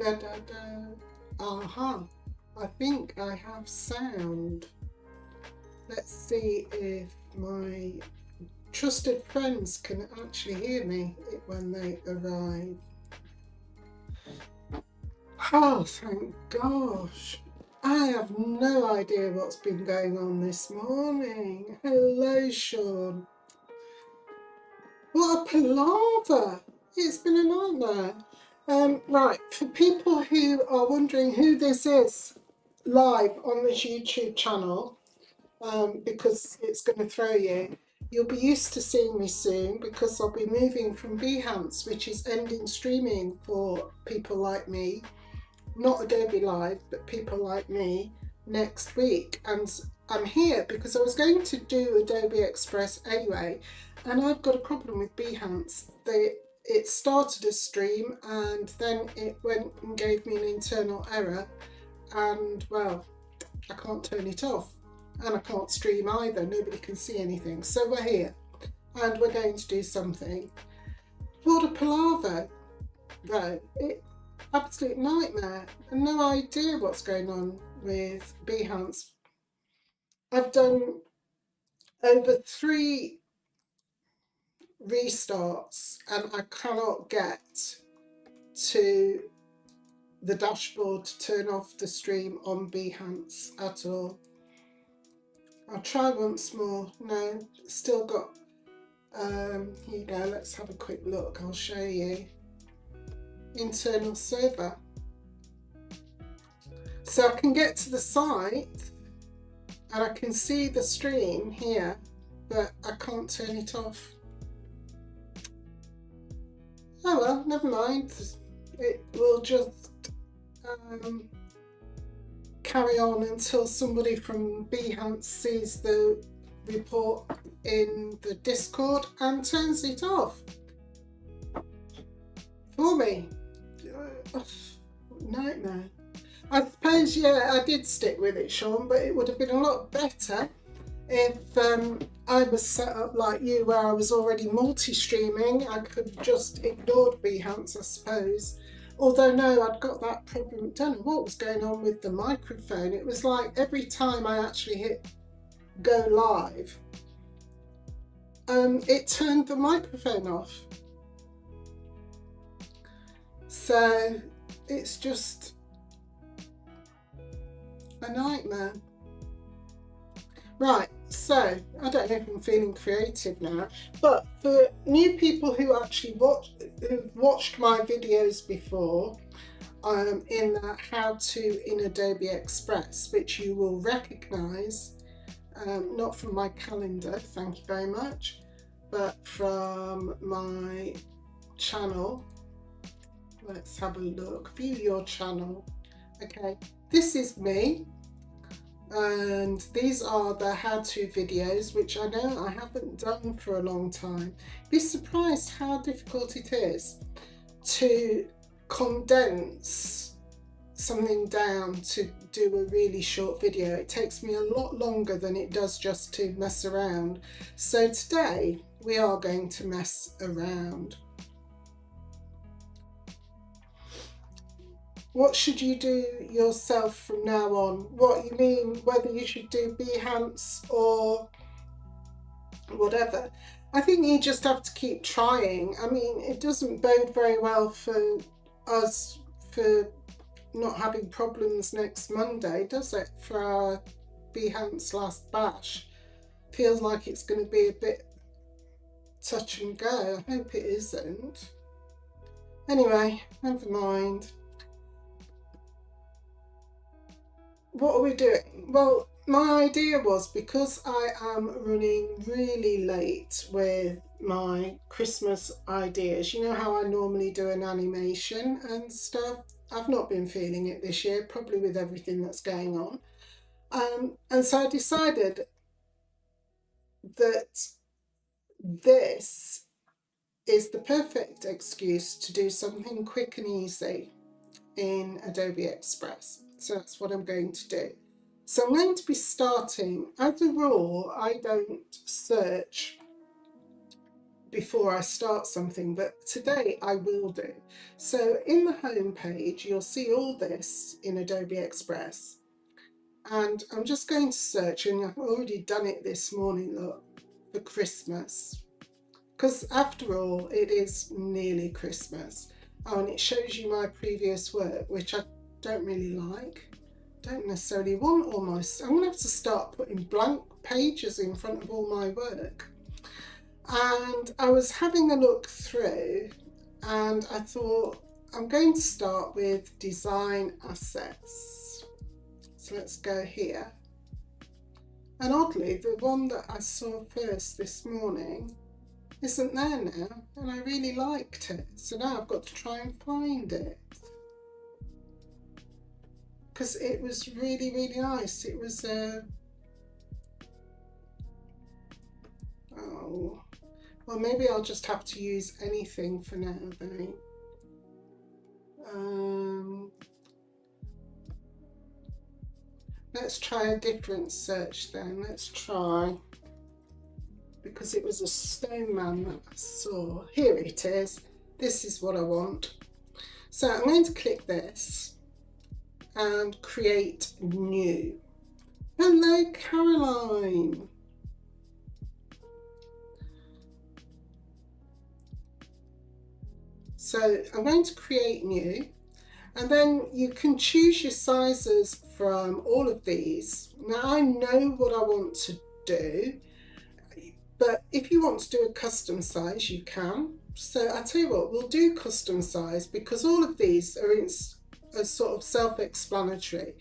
Da, da, da. Aha, I think I have sound. Let's see if my trusted friends can actually hear me when they arrive. Oh, thank gosh. I have no idea what's been going on this morning. Hello, Sean. What a palaver. It's been a nightmare. Right, for people who are wondering who this is live on this YouTube channel, because it's going to throw you, you'll be used to seeing me soon because I'll be moving from Behance, which is ending streaming for people like me, not Adobe Live, but people like me, next week. And I'm here because I was going to do Adobe Express anyway, and I've got a problem with Behance. It started a stream and then it went and gave me an internal error, and well, I can't turn it off, and I can't stream either. Nobody can see anything. So we're here and we're going to do something. What a palaver though. Absolute nightmare, and no idea what's going on with Behance. I've done over 3 restarts and I cannot get to the dashboard to turn off the stream on Behance at all. I'll try once more. No, still got, here you go, let's have a quick look, I'll show you. Internal server. So I can get to the site and I can see the stream here, but I can't turn it off. Oh well, never mind. It will just carry on until somebody from Behance sees the report in the Discord and turns it off for me. Nightmare. I suppose, yeah, I did stick with it, Sean, but it would have been a lot better if I was set up like you, where I was already multi-streaming. I could have just ignored Behance, I suppose. Although no, I'd got that problem. Don't know what was going on with the microphone. It was like every time I actually hit go live, it turned the microphone off. So it's just a nightmare. Right, so I don't know if I'm feeling creative now, but for new people who actually who've watched my videos before, in that how to in Adobe Express, which you will recognize, not from my calendar, thank you very much, but from my channel. Let's have a look. View your channel. Okay, this is me, and these are the how-to videos, which I know I haven't done for a long time. Be surprised how difficult it is to condense something down to do a really short video. It takes me a lot longer than it does just to mess around. So today we are going to mess around. What should you do yourself from now on? What you mean, whether you should do Behance or whatever. I think you just have to keep trying. I mean, it doesn't bode very well for us for not having problems next Monday, does it? For our Behance last bash. Feels like it's going to be a bit touch and go. I hope it isn't. Anyway, never mind. What are we doing? Well, my idea was, because I am running really late with my Christmas ideas, you know how I normally do an animation and stuff? I've not been feeling it this year, probably with everything that's going on. And so I decided that this is the perfect excuse to do something quick and easy in Adobe Express. So that's what I'm going to do. So I'm going to be starting, as a rule, I don't search before I start something, but today I will do. So in the home page, you'll see all this in Adobe Express. And I'm just going to search, and I've already done it this morning, look, for Christmas. Because after all, it is nearly Christmas. Oh, and it shows you my previous work, which I don't really like. Don't necessarily want almost. I'm going to have to start putting blank pages in front of all my work. And I was having a look through and I thought I'm going to start with design assets. So let's go here. And oddly, the one that I saw first this morning isn't there now, and I really liked it. So now I've got to try and find it. Because it was really, really nice. It was oh, well, maybe I'll just have to use anything for now then. Let's try a different search then. Let's try, because it was a stone man that I saw. Here it is. This is what I want. So I'm going to click this and create new. Hello, Caroline. So I'm going to create new, and then you can choose your sizes from all of these. Now I know what I want to do, but if you want to do a custom size, you can. So I tell you what, we'll do custom size because all of these are sort of self-explanatory.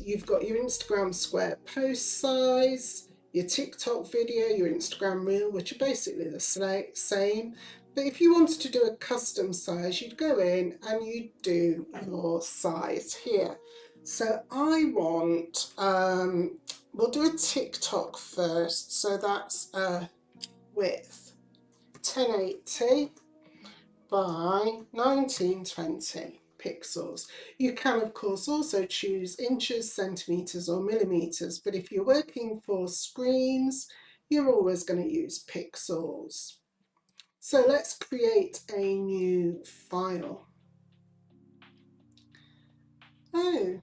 You've got your Instagram square post size, your TikTok video, your Instagram reel, which are basically the same. But if you wanted to do a custom size, you'd go in and you'd do your size here. So I want, we'll do a TikTok first. So that's width 1080 by 1920 pixels. You can of course also choose inches, centimeters or millimeters, but if you're working for screens, you're always going to use pixels. So let's create a new file. Oh,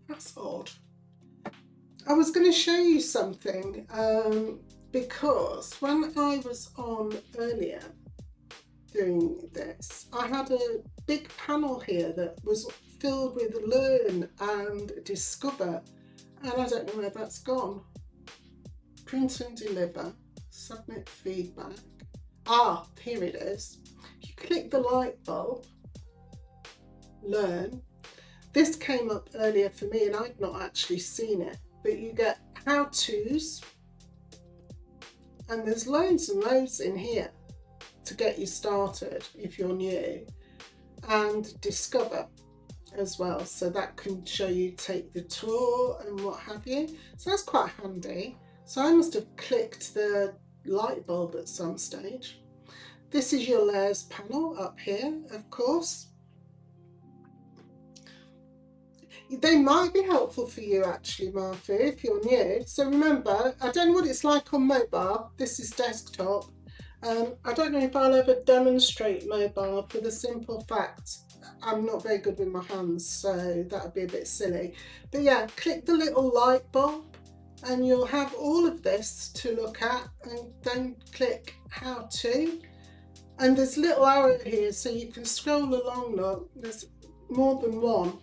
that's odd. I was going to show you something because when I was on earlier doing this, I had a big panel here that was filled with learn and discover, and I don't know where that's gone. Print and deliver, submit feedback. Ah, here it is. You click the light bulb, learn. This came up earlier for me and I'd not actually seen it, but you get how-tos, and there's loads and loads in here to get you started if you're new, and discover as well, so that can show you take the tour and what have you. So that's quite handy. So I must have clicked the light bulb at some stage. This is your layers panel up here, of course. They might be helpful for you actually, Martha, if you're new. So remember, I don't know what it's like on mobile. This is desktop. I don't know if I'll ever demonstrate mobile for the simple fact I'm not very good with my hands, so that would be a bit silly. But yeah, click the little light bulb and you'll have all of this to look at, and then click how to. And there's a little arrow here so you can scroll along. Look, there's more than one.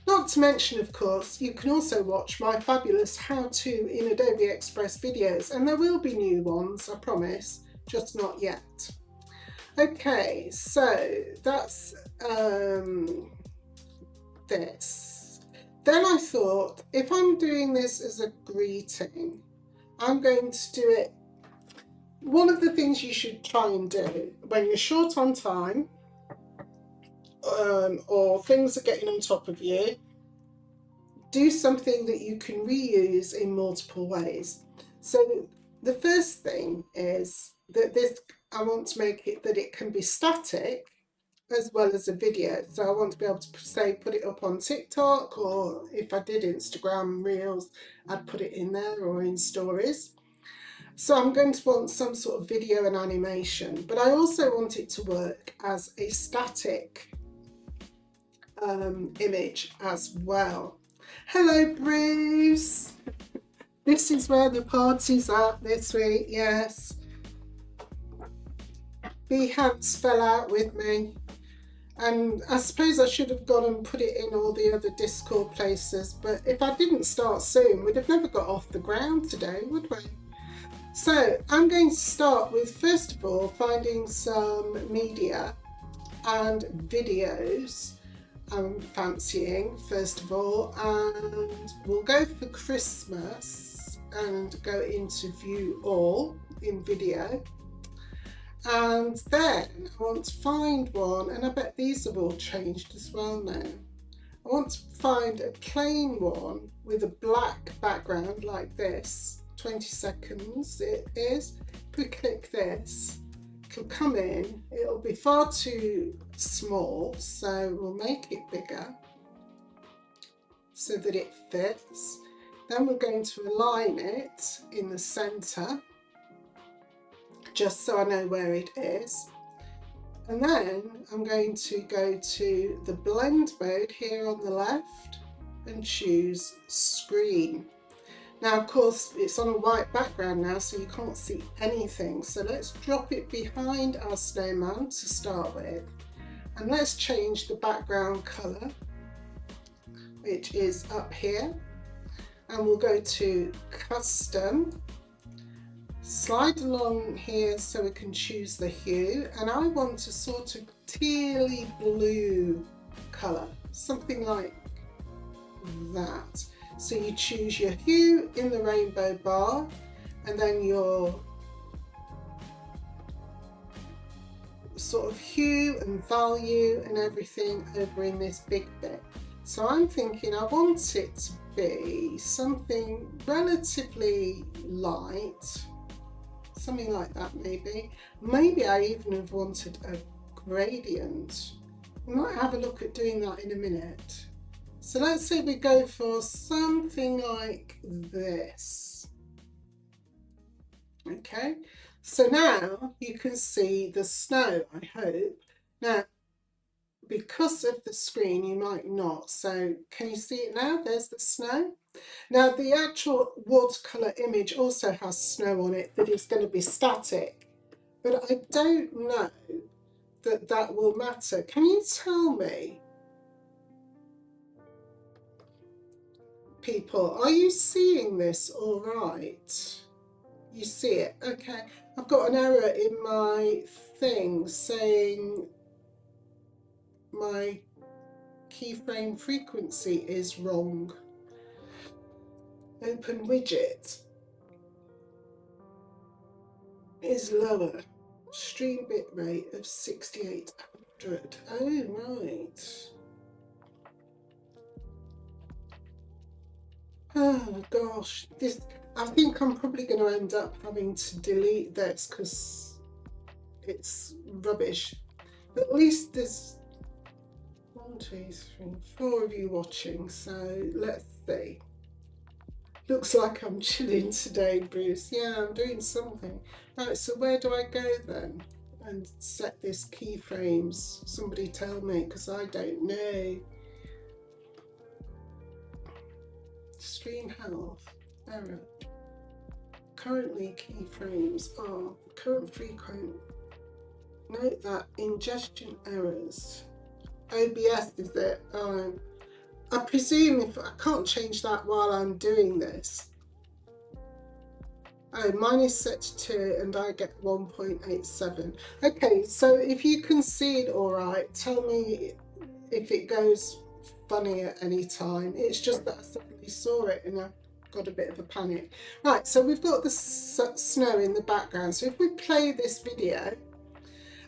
Not to mention, of course, you can also watch my fabulous how-to in Adobe Express videos, and there will be new ones, I promise, just not yet. Okay, so that's this. Then I thought, if I'm doing this as a greeting, I'm going to do it. One of the things you should try and do when you're short on time, or things are getting on top of you, do something that you can reuse in multiple ways. So the first thing is that I want to make it that it can be static as well as a video. So I want to be able to say put it up on TikTok, or if I did Instagram Reels, I'd put it in there, or in stories. So I'm going to want some sort of video and animation, but I also want it to work as a static image as well. Hello, Bruce. This is where the party's at this week, yes. Behance fell out with me. And I suppose I should have gone and put it in all the other Discord places, but if I didn't start soon, we'd have never got off the ground today, would we? So I'm going to start with, first of all, finding some media and videos I'm fancying, first of all, and we'll go for Christmas and go into view all in video. And then I want to find one, and I bet these have all changed as well now. I want to find a plain one with a black background like this. 20 seconds it is. If we click this, it'll come in. It'll be far too small, so we'll make it bigger so that it fits. Then we're going to align it in the center, just so I know where it is. And then I'm going to go to the blend mode here on the left and choose screen. Now, of course, it's on a white background now, so you can't see anything. So let's drop it behind our snowman to start with. And let's change the background color, which is up here. And we'll go to custom. Slide along here so we can choose the hue, and I want a sort of tealy blue colour, something like that. So you choose your hue in the rainbow bar, and then your sort of hue and value and everything over in this big bit. So I'm thinking I want it to be something relatively light. Something like that maybe. Maybe I even have wanted a gradient. We might have a look at doing that in a minute. So let's say we go for something like this. Okay, so now you can see the snow, I hope. Now, because of the screen, you might not. So can you see it now? There's the snow. Now the actual watercolour image also has snow on it that is going to be static, but I don't know that that will matter. Can you tell me, people, are you seeing this all right? You see it? Okay. I've got an error in my thing saying my keyframe frequency is wrong. Open widget is lower. Stream bit rate of 6800. Oh, right. Oh gosh, this. I think I'm probably going to end up having to delete this because it's rubbish. But at least there's 1, 2, 3, 4 of you watching, so let's see. Looks like I'm chilling today, Bruce. Yeah, I'm doing something. Right, so where do I go then and set this keyframes? Somebody tell me, because I don't know. Stream health, error. Currently keyframes are current frequent. Note that ingestion errors. OBS is it? I presume if I can't change that while I'm doing this. Oh, mine is set to 2 and I get 1.87. Okay, so if you can see it all right, tell me if it goes funny at any time. It's just that I suddenly saw it and I got a bit of a panic. Right, so we've got the snow in the background. So if we play this video,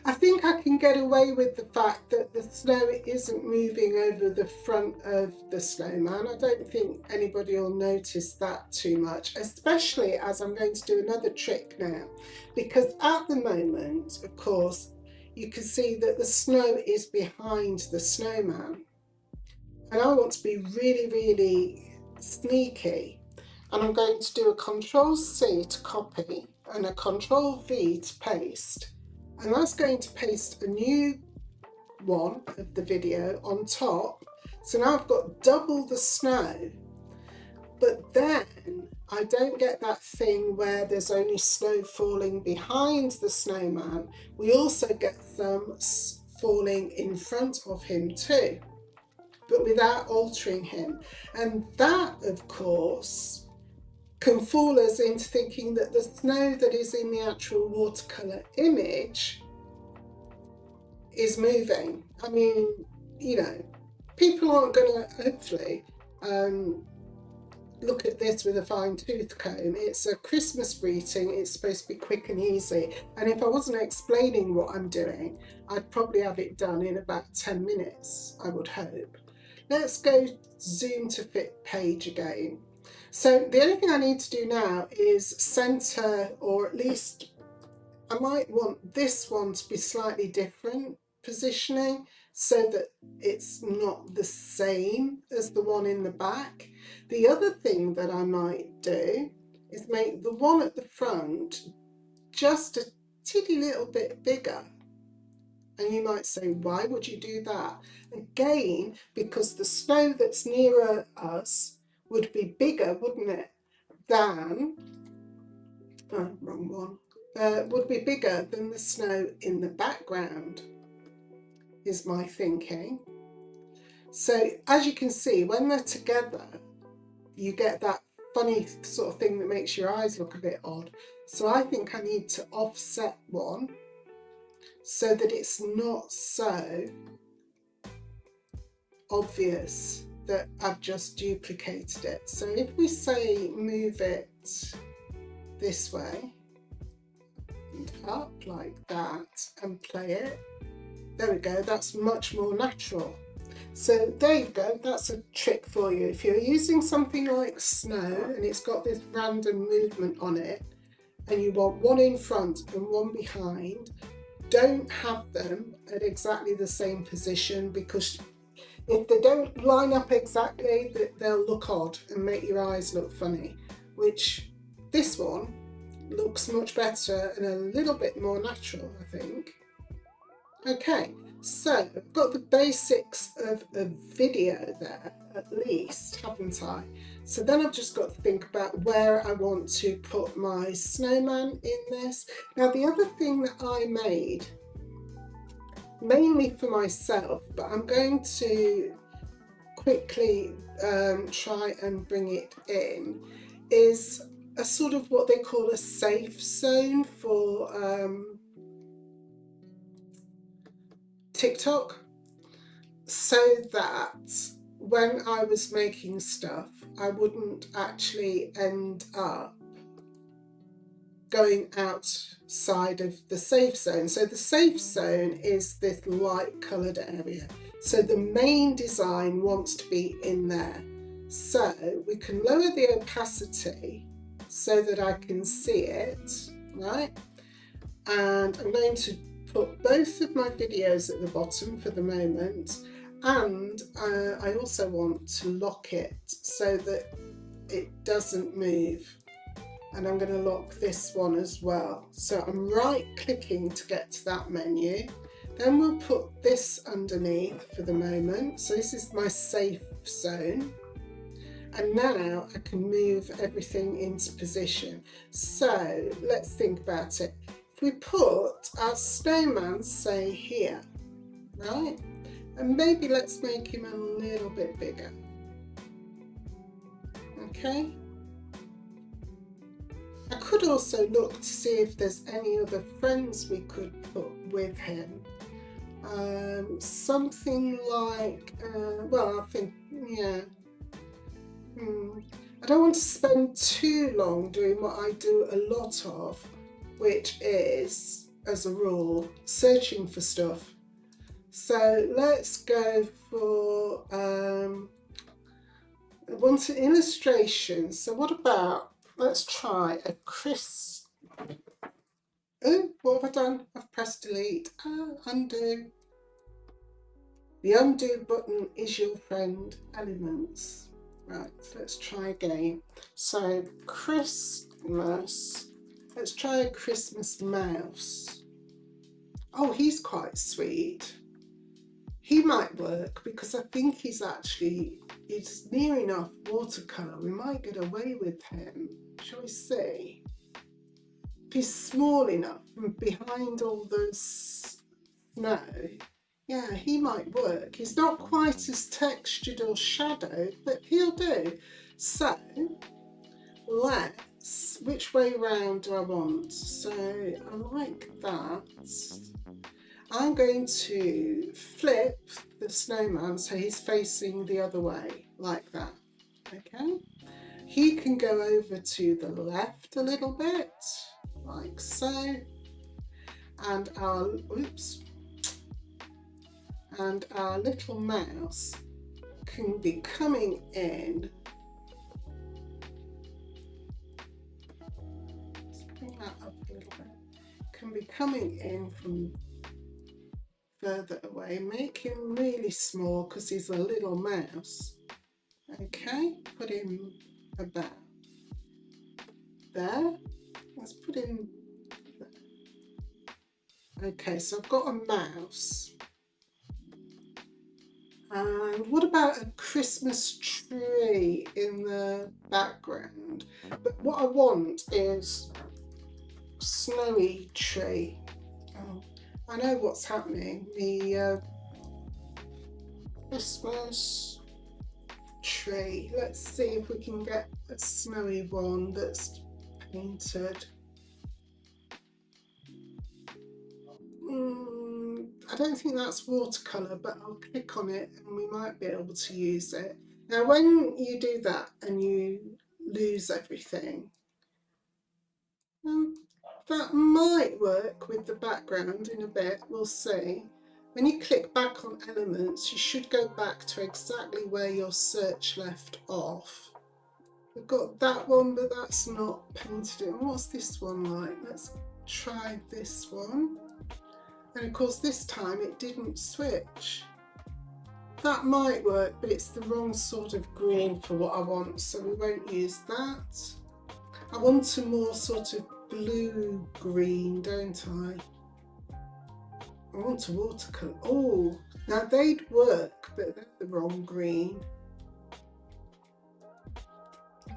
I think I can get away with the fact that the snow isn't moving over the front of the snowman. I don't think anybody will notice that too much, especially as I'm going to do another trick now. Because at the moment, of course, you can see that the snow is behind the snowman. And I want to be really, really sneaky. And I'm going to do a Control C to copy. and a Control V to paste, and that's going to paste a new one of the video on top. So now I've got double the snow, but then I don't get that thing where there's only snow falling behind the snowman. We also get some falling in front of him too, but without altering him. And that, of course, can fool us into thinking that the snow that is in the actual watercolour image is moving. I mean, you know, people aren't going to hopefully look at this with a fine tooth comb. It's a Christmas greeting, it's supposed to be quick and easy, and if I wasn't explaining what I'm doing, I'd probably have it done in about 10 minutes, I would hope. Let's go zoom to fit page again. So the only thing I need to do now is center, or at least I might want this one to be slightly different positioning so that it's not the same as the one in the back. The other thing that I might do is make the one at the front just a teeny little bit bigger. And you might say, why would you do that? Again, because the snow that's nearer us would be bigger, wouldn't it, than, wrong one, would be bigger than the snow in the background, is my thinking. So as you can see, when they're together, you get that funny sort of thing that makes your eyes look a bit odd. So I think I need to offset one so that it's not so obvious that I've just duplicated it. So if we say move it this way and up like that and play it, there we go, that's much more natural. So there you go, that's a trick for you. If you're using something like snow and it's got this random movement on it and you want one in front and one behind, don't have them at exactly the same position, because if they don't line up exactly, they'll look odd and make your eyes look funny, which this one looks much better and a little bit more natural, I think. Okay, so I've got the basics of a video there, at least, haven't I? So then I've just got to think about where I want to put my snowman in this. Now the other thing that I made, mainly for myself, but I'm going to quickly try and bring it in, is a sort of what they call a safe zone for TikTok, so that when I was making stuff, I wouldn't actually end up going outside of the safe zone. So the safe zone is this light coloured area. So the main design wants to be in there. So we can lower the opacity so that I can see it, right? And I'm going to put both of my videos at the bottom for the moment, and I also want to lock it so that it doesn't move, and I'm going to lock this one as well. So I'm right clicking to get to that menu, then we'll put this underneath for the moment. So this is my safe zone, and now I can move everything into position. So let's think about it. We put our snowman, say, here, right? And maybe let's make him a little bit bigger. Okay. I could also look to see if there's any other friends we could put with him. Something like, well, I think, yeah. I don't want to spend too long doing what I do a lot of, which is, as a rule, searching for stuff. So let's go for, I want an illustration. So what about, let's try a oh, what have I done? I've pressed delete. Undo. The undo button is your friend, elements. Right, let's try again. So Christmas Let's try a Christmas mouse. Oh, he's quite sweet. He might work because I think it's near enough watercolour. We might get away with him. Shall we see? If he's small enough and behind all the snow, yeah, he might work. He's not quite as textured or shadowed, but he'll do. So, which way round do I want? So, I like that. I'm going to flip the snowman so he's facing the other way, like that. Okay? He can go over to the left a little bit, like so. And our little mouse can be coming in. Let's bring that up a little bit. Can be coming in from further away. Make him really small because he's a little mouse. Okay, put him about there. Let's put him there. Okay, so I've got a mouse. And what about a Christmas tree in the background? But what I want is a snowy tree. Oh, I know what's happening. The Christmas tree. Let's see if we can get a snowy one that's painted. I don't think that's watercolour, but I'll click on it and we might be able to use it. Now when you do that and you lose everything, that might work with the background in a bit, we'll see. When you click back on elements, you should go back to exactly where your search left off. We've got that one, but that's not painted in. What's this one like? Let's try this one. And of course this time it didn't switch. That might work, but it's the wrong sort of green for what I want, so we won't use that. I want a more sort of blue green, don't I? I want a watercolour. Oh, now they'd work, but they're the wrong green.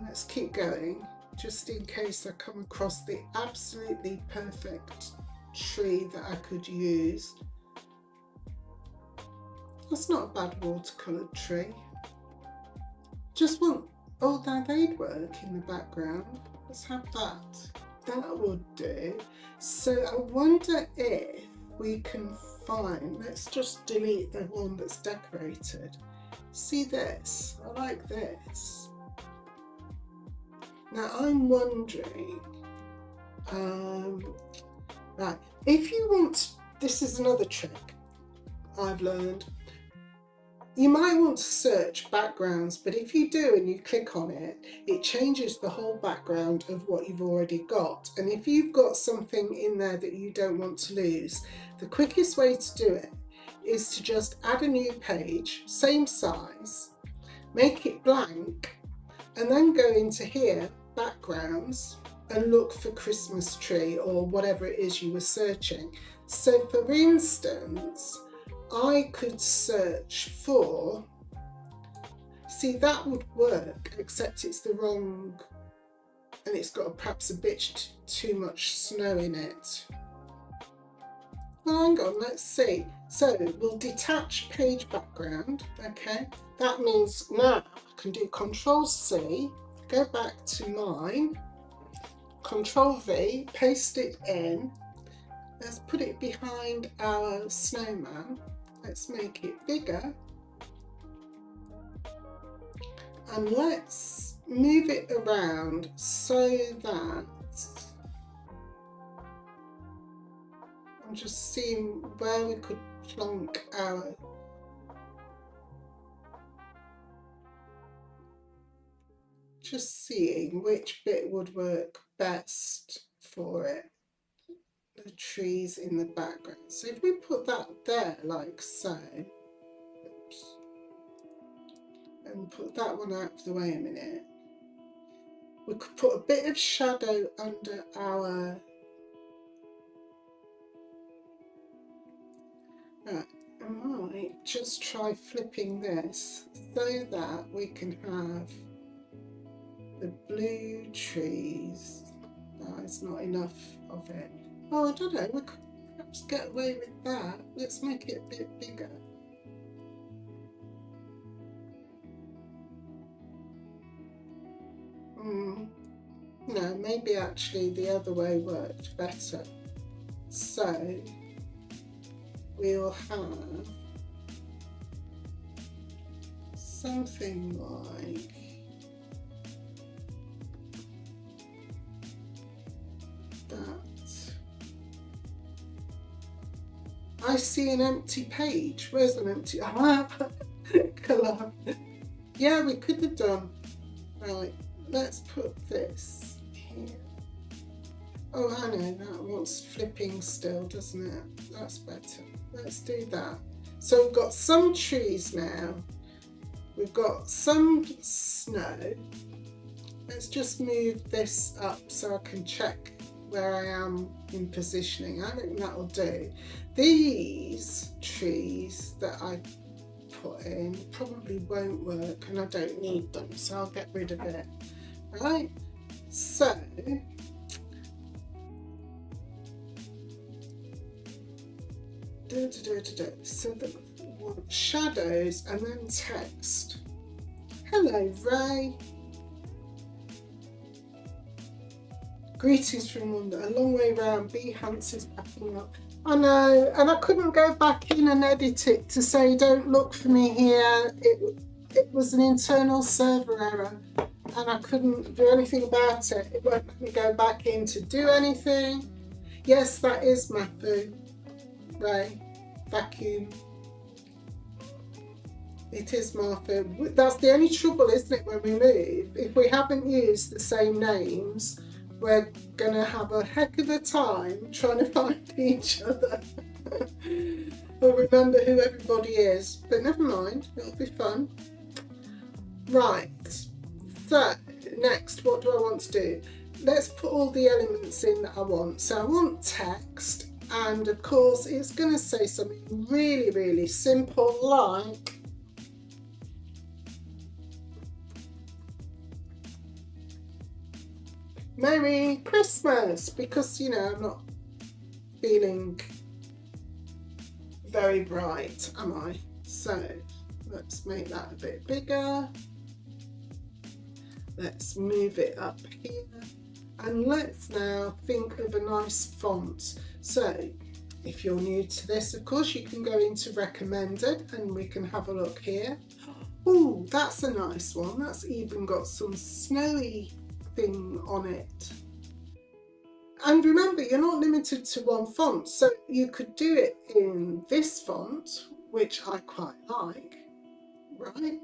Let's keep going, just in case I come across the absolutely perfect tree that I could use. That's not a bad watercolour tree. Just want, oh, now they'd work in the background. Let's have that. That would do. So I wonder if we can find, let's just delete the one that's decorated. See this? I like this. Now I'm wondering, right, if you want, this is another trick I've learned. You might want to search backgrounds, but if you do and you click on it, it changes the whole background of what you've already got. And if you've got something in there that you don't want to lose, the quickest way to do it is to just add a new page, same size, make it blank, and then go into here, backgrounds, and look for Christmas tree or whatever it is you were searching. So for instance, I could search for, see that would work, except it's the wrong, and it's got perhaps a bit too much snow in it. Well, hang on, let's see. So we'll detach page background, okay? That means now I can do Control C, go back to mine, Control V, paste it in. Let's put it behind our snowman. Let's make it bigger. And let's move it around so that I'm just seeing where we could plonk our just seeing which bit would work best for it. The trees in the background. So if we put that there like so, oops, and put that one out of the way a minute. We could put a bit of shadow under our... Right, I might just try flipping this so that we can have the blue trees. No, it's not enough of it. Oh, I don't know, we could perhaps get away with that. Let's make it a bit bigger. No, maybe actually the other way worked better. So we'll have something like that. I see an empty page. Where's an empty? Colour. Yeah, we could have done. Right, let's put this here. Oh, I know, that wants flipping still, doesn't it? That's better. Let's do that. So we've got some trees now. We've got some snow. Let's just move this up so I can check where I am in positioning. I think that'll do. These trees that I put in probably won't work and I don't need them, so I'll get rid of it. Right, so so the shadows and then text. Hello, Ray. Greetings from London. A long way round. Behance is backing up. I know, and I couldn't go back in and edit it to say don't look for me here. It was an internal server error and I couldn't do anything about it. It won't let me go back in to do anything. Yes, that is Mapu. Ray, vacuum. It is Mapu. That's the only trouble, isn't it, when we move? If we haven't used the same names, we're gonna have a heck of a time trying to find each other. Or remember who everybody is. But never mind, it'll be fun. Right, so next, what do I want to do? Let's put all the elements in that I want. So I want text, and of course it's going to say something really, really simple like Merry Christmas, because you know I'm not feeling very bright, am I? So let's make that a bit bigger. Let's move it up here. And let's now think of a nice font. So if you're new to this, of course, you can go into recommended and we can have a look here. Oh, that's a nice one. That's even got some snowy thing on it. And remember, you're not limited to one font. So you could do it in this font, which I quite like, right?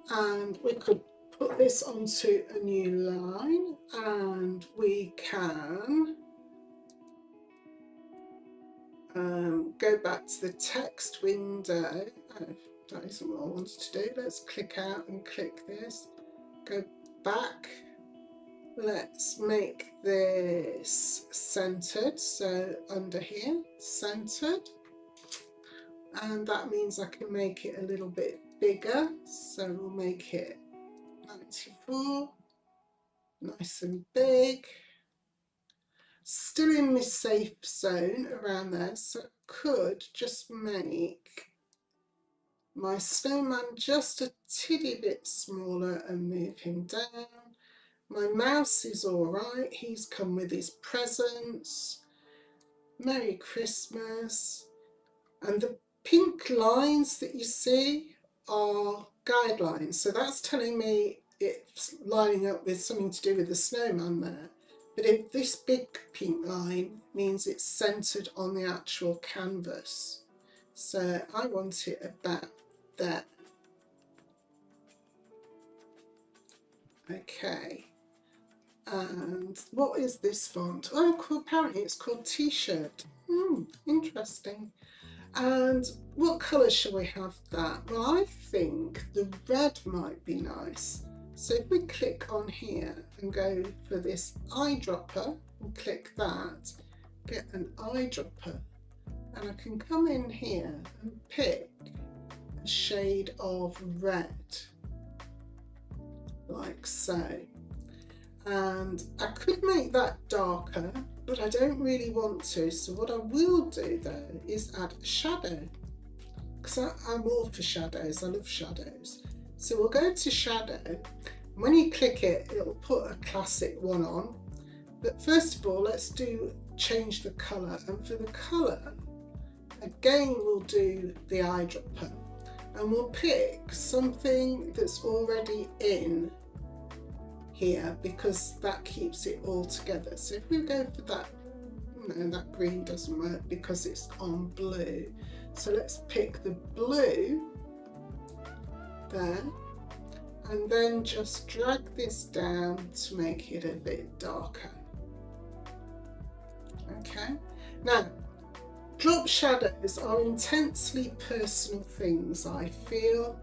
And we could put this onto a new line and we can go back to the text window. Oh, that isn't what I wanted to do. Let's click out and click this. Go back. Let's make this centered. So under here, centered. And that means I can make it a little bit bigger. So we'll make it 94, nice and big, still in my safe zone around there, so I could just make my snowman just a tiddy bit smaller and move him down. My mouse is all right, he's come with his presents. Merry Christmas. And the pink lines that you see are guidelines, so that's telling me it's lining up with something to do with the snowman there. But if this big pink line means it's centered on the actual canvas, so I want it about there. Okay, and what is this font? Oh, cool. Apparently it's called T-shirt. Interesting. And what colour shall we have that? Well, I think the red might be nice. So if we click on here and go for this eyedropper and click that, get an eyedropper, and I can come in here and pick a shade of red, like so. And I could make that darker, but I don't really want to. So what I will do though is add a shadow, because I'm all for shadows. I love shadows. So we'll go to shadow. When you click it, it'll put a classic one on. But first of all, let's change the colour. And for the colour, again, we'll do the eyedropper. And we'll pick something that's already in here, because that keeps it all together. So if we go for that, no, that green doesn't work because it's on blue. So let's pick the blue there, and then just drag this down to make it a bit darker. Okay, now drop shadows are intensely personal things, I feel.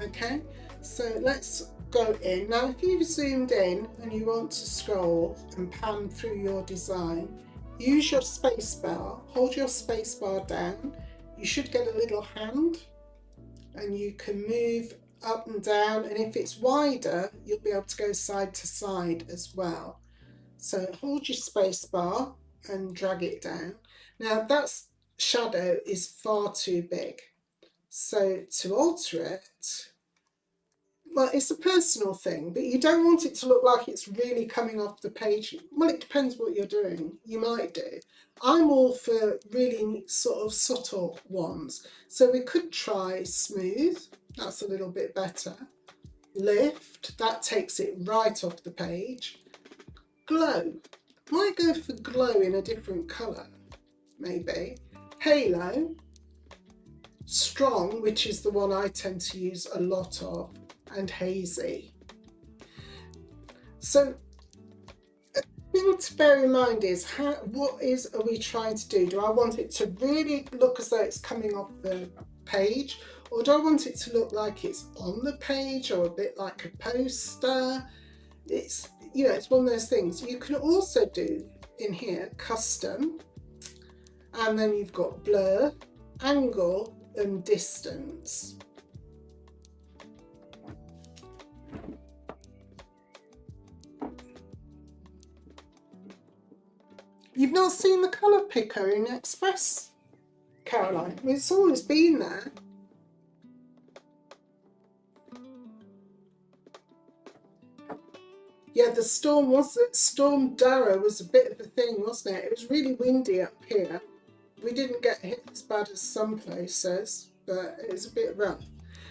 Okay, so let's go in. Now if you've zoomed in and you want to scroll and pan through your design, use your space bar, hold your space bar down. You should get a little hand and you can move up and down, and if it's wider you'll be able to go side to side as well. So hold your space bar and drag it down. Now that shadow is far too big, so to alter it, well, it's a personal thing, but you don't want it to look like it's really coming off the page. Well, it depends what you're doing. You might do. I'm all for really sort of subtle ones. So we could try smooth. That's a little bit better. Lift. That takes it right off the page. Glow. Might go for glow in a different colour, maybe. Halo. Strong, which is the one I tend to use a lot of. And hazy. So a thing to bear in mind is what are we trying to do? Do I want it to really look as though it's coming off the page, or do I want it to look like it's on the page, or a bit like a poster? It's, you know, it's one of those things. You can also do in here custom, and then you've got blur, angle and distance. You've not seen the colour picker in Express, Caroline? It's always been there. Yeah, the Storm Dara was a bit of a thing, wasn't it? It was really windy up here. We didn't get hit as bad as some places, but it was a bit rough.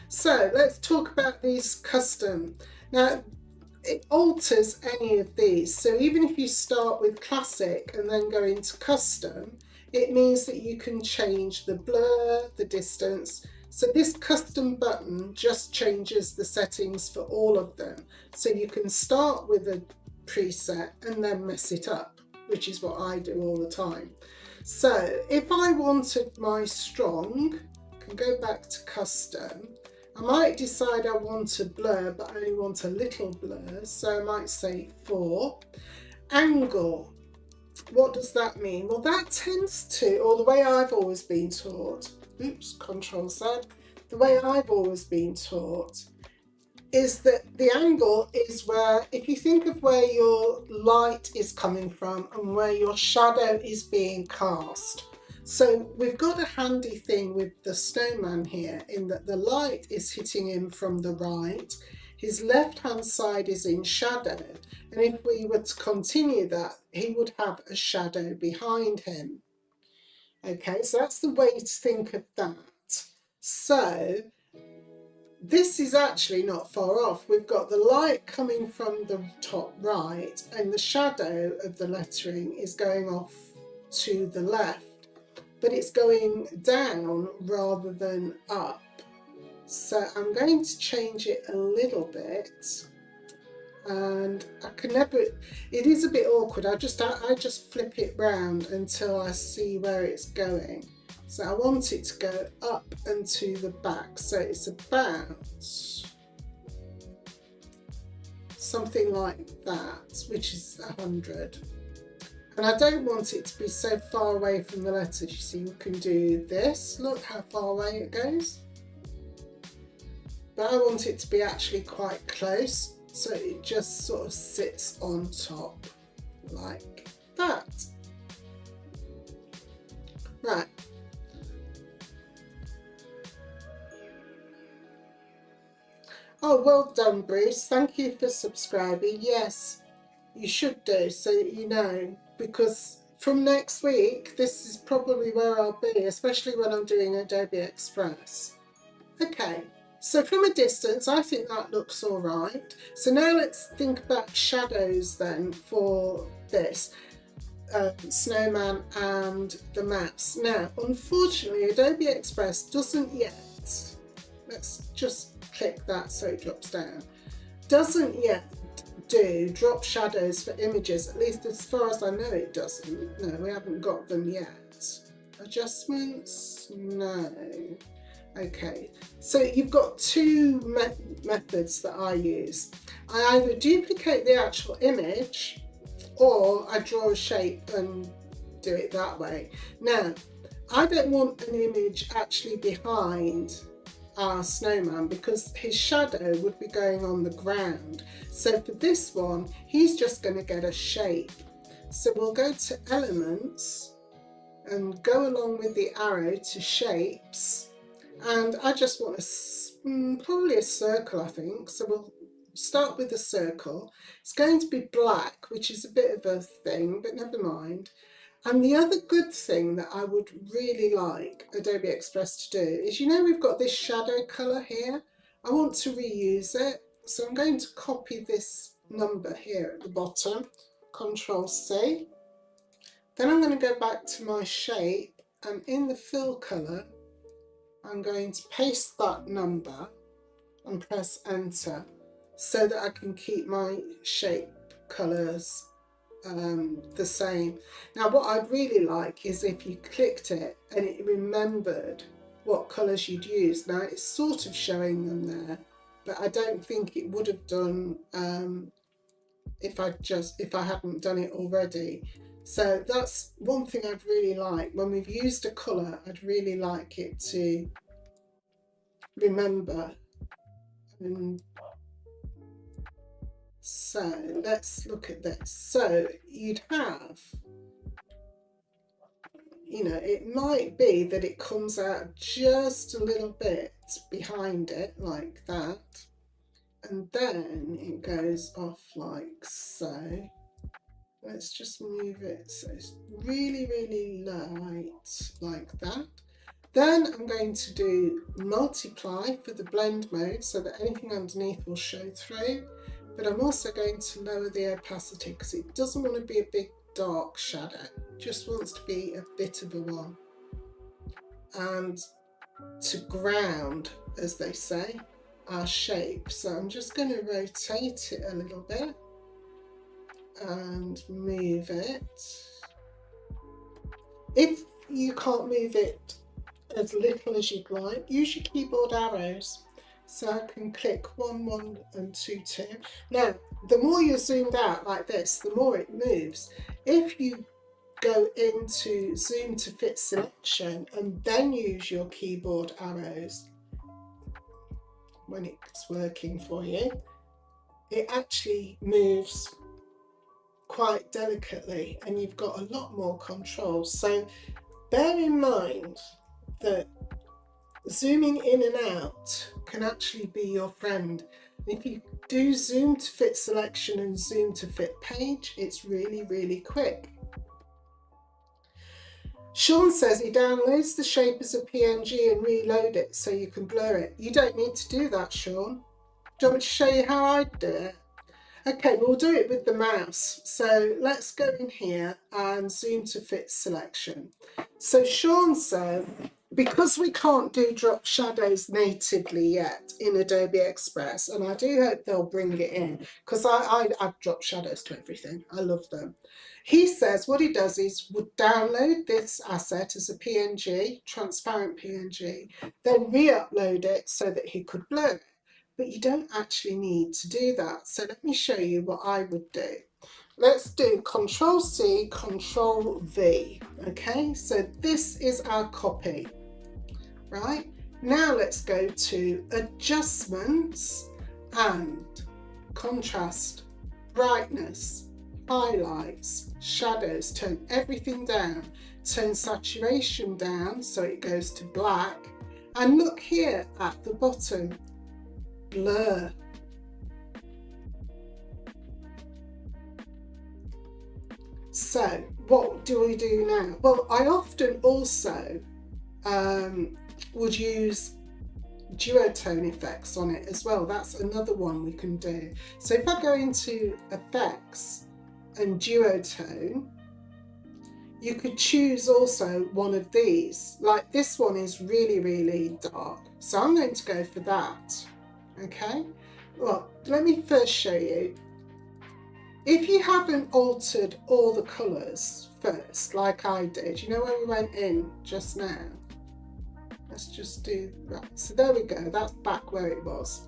So let's talk about these custom. Now, it alters any of these. So even if you start with classic and then go into custom, it means that you can change the blur, the distance. So this custom button just changes the settings for all of them. So you can start with a preset and then mess it up, which is what I do all the time. So if I wanted my strong, I can go back to custom. I might decide I want a blur, but I only want a little blur, so I might say 4. Angle, what does that mean? Well, that tends to, or the way I've always been taught, oops, Control Z, the way I've always been taught is that the angle is where, if you think of where your light is coming from and where your shadow is being cast. So we've got a handy thing with the snowman here, in that the light is hitting him from the right, his left hand side is in shadow, and if we were to continue that, he would have a shadow behind him. Okay, so that's the way to think of that. So this is actually not far off. We've got the light coming from the top right, and the shadow of the lettering is going off to the left, but it's going down rather than up. So I'm going to change it a little bit, and I can never, it is a bit awkward. I just flip it round until I see where it's going. So I want it to go up and to the back. So it's about something like that, which is 100. And I don't want it to be so far away from the letters. You see, you can do this. Look how far away it goes. But I want it to be actually quite close, so it just sort of sits on top like that. Right. Oh, well done, Bruce. Thank you for subscribing. Yes, you should do, so you know, because from next week, this is probably where I'll be, especially when I'm doing Adobe Express. Okay, so from a distance, I think that looks all right. So now let's think about shadows then for this snowman and the maps. Now, unfortunately, Adobe Express doesn't yet, let's just click that so it drops down, doesn't yet do drop shadows for images, at least as far as I know it doesn't. No, we haven't got them yet. Adjustments, no. Okay, so you've got two methods that I use. I either duplicate the actual image or I draw a shape and do it that way. Now, I don't want an image actually behind our snowman because his shadow would be going on the ground. So for this one, he's just going to get a shape. So we'll go to Elements and go along with the arrow to Shapes. And I just want probably a circle, I think. So we'll start with the circle. It's going to be black, which is a bit of a thing, but never mind. And the other good thing that I would really like Adobe Express to do is, you know, we've got this shadow colour here. I want to reuse it. So I'm going to copy this number here at the bottom, Control C. Then I'm going to go back to my shape, and in the fill colour, I'm going to paste that number and press enter so that I can keep my shape colours the same. Now what I'd really like is if you clicked it and it remembered what colours you'd used. Now it's sort of showing them there, but I don't think it would have done if I hadn't done it already. So that's one thing I'd really like. When we've used a colour, I'd really like it to remember. And so let's look at this. So you'd have, you know, it might be that it comes out just a little bit behind it like that, and then it goes off like so. Let's just move it so it's really, really light like that. Then I'm going to do multiply for the blend mode so that anything underneath will show through, but I'm also going to lower the opacity because it doesn't want to be a big dark shadow, it just wants to be a bit of a one. And to ground, as they say, our shape. So I'm just going to rotate it a little bit and move it. If you can't move it as little as you'd like, use your keyboard arrows. So I can click 1, 1 and 2, 2. Now, the more you're zoomed out like this, the more it moves. If you go into zoom to fit selection and then use your keyboard arrows when it's working for you, it actually moves quite delicately and you've got a lot more control. So bear in mind that zooming in and out can actually be your friend. If you do zoom to fit selection and zoom to fit page, it's really, really quick. Sean says he downloads the shape as a PNG and reload it so you can blur it. You don't need to do that, Sean. Do you want me to show you how I do it? Okay, we'll do it with the mouse. So let's go in here and zoom to fit selection. So Sean says, because we can't do drop shadows natively yet in Adobe Express, and I do hope they'll bring it in, because I drop shadows to everything. I love them. He says what he does is would download this asset as a PNG, transparent PNG, then re-upload it so that he could blur it. But you don't actually need to do that. So let me show you what I would do. Let's do Control C, Control V. Okay, so this is our copy, right? Now let's go to Adjustments and Contrast, Brightness, Highlights, Shadows. Turn everything down. Turn saturation down so it goes to black. And look here at the bottom, blur. So what do we do now? Well, I often also would use duotone effects on it as well. That's another one we can do. So if I go into effects and duotone, you could choose also one of these. Like this one is really, really dark. So I'm going to go for that. Okay. Well, let me first show you. If you haven't altered all the colours first, like I did, you know when we went in just now? Let's just do that. So there we go, that's back where it was.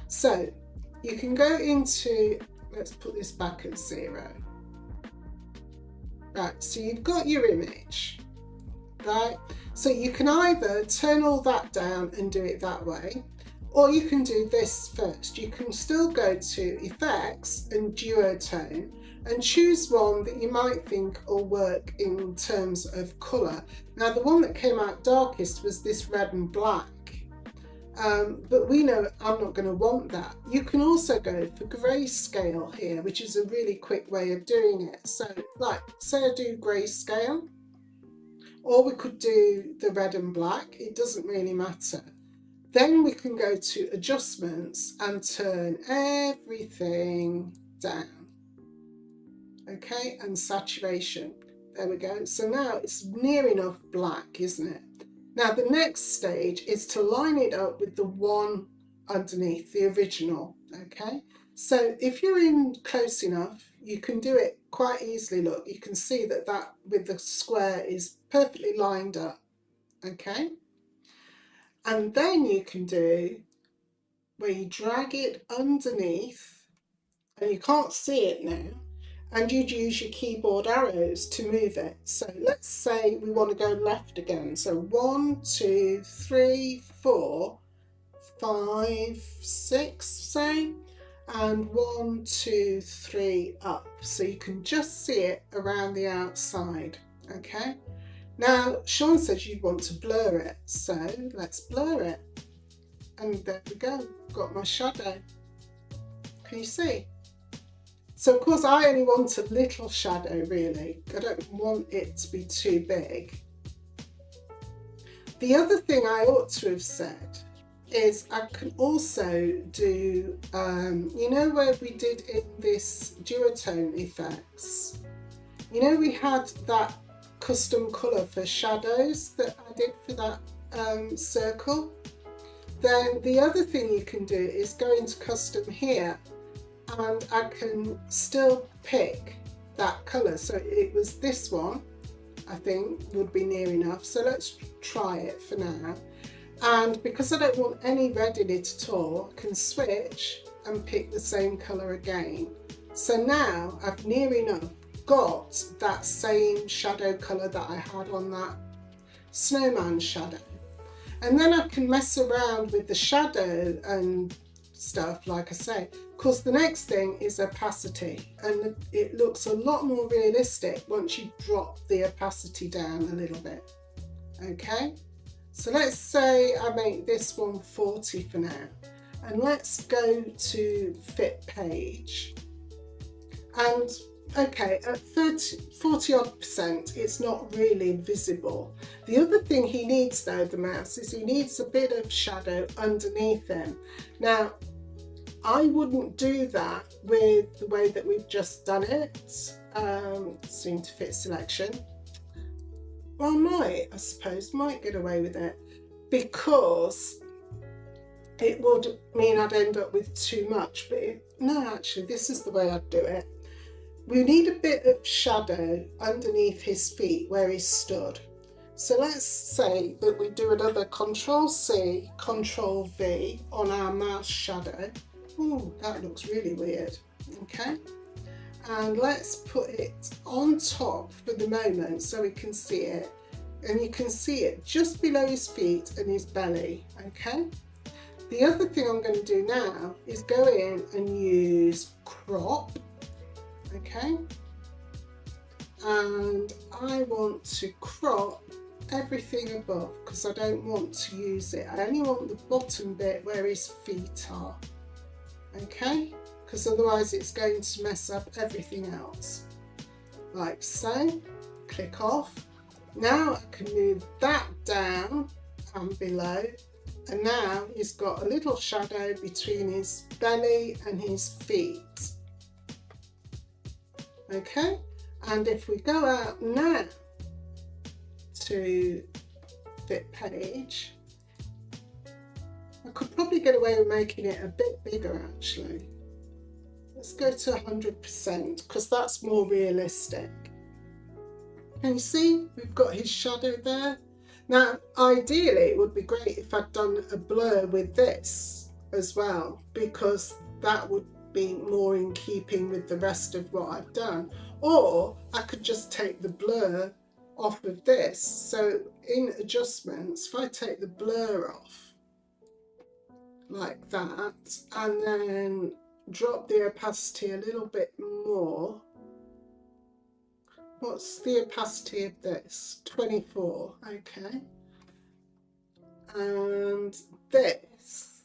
So you can go into, let's put this back at 0. Right, so you've got your image, right? So you can either turn all that down and do it that way, or you can do this first. You can still go to Effects and Duotone and choose one that you might think will work in terms of colour. Now the one that came out darkest was this red and black, but we know I'm not going to want that. You can also go for grayscale here, which is a really quick way of doing it. So like, say I do grayscale, or we could do the red and black, it doesn't really matter. Then we can go to Adjustments and turn everything down. Okay, and saturation. There we go. So now it's near enough black, isn't it? Now the next stage is to line it up with the one underneath, the original. Okay, so if you're in close enough, you can do it quite easily. Look, you can see that that with the square is perfectly lined up. Okay. And then you can do where you drag it underneath, and you can't see it now, and you'd use your keyboard arrows to move it. So let's say we want to go left again. So 1, 2, 3, 4, 5, 6, say, and 1, 2, 3 up. So you can just see it around the outside. Okay. Now, Sean says you want to blur it, so let's blur it. And there we go, got my shadow. Can you see? So of course I only want a little shadow really. I don't want it to be too big. The other thing I ought to have said is I can also do, you know where we did in this duotone effects? You know we had that custom colour for shadows that I did for that circle? Then the other thing you can do is go into custom here, and I can still pick that colour. So it was this one, I think would be near enough. So let's try it for now. And because I don't want any red in it at all, I can switch and pick the same colour again. So now I've near enough got that same shadow colour that I had on that snowman shadow. And then I can mess around with the shadow and stuff, like I say. Of course, the next thing is opacity, and it looks a lot more realistic once you drop the opacity down a little bit. Okay, so let's say I make this one 40 for now, and let's go to fit page. And okay, at 40 odd %, it's not really visible. The other thing he needs though, the mouse, is he needs a bit of shadow underneath him. Now, I wouldn't do that with the way that we've just done it. Seem to fit selection. well, I suppose, might get away with it, because it would mean I'd end up with too much. But no, actually, this is the way I'd do it. We need a bit of shadow underneath his feet where he stood. So let's say that we do another Control C, Control V on our mouse shadow. Ooh, that looks really weird. Okay. And let's put it on top for the moment so we can see it. And you can see it just below his feet and his belly. Okay. The other thing I'm going to do now is go in and use crop. Okay. And I want to crop everything above because I don't want to use it. I only want the bottom bit where his feet are. Okay. Because otherwise it's going to mess up everything else. Like so. Click off. Now I can move that down and below, and now he's got a little shadow between his belly and his feet. Okay, and if we go out now to fit page, I could probably get away with making it a bit bigger actually. Let's go to 100% because that's more realistic. Can you see we've got his shadow there? Now, ideally, it would be great if I'd done a blur with this as well, because that would be more in keeping with the rest of what I've done. Or I could just take the blur off of this. So in adjustments, if I take the blur off like that, and then drop the opacity a little bit more. What's the opacity of this? 24, okay. And this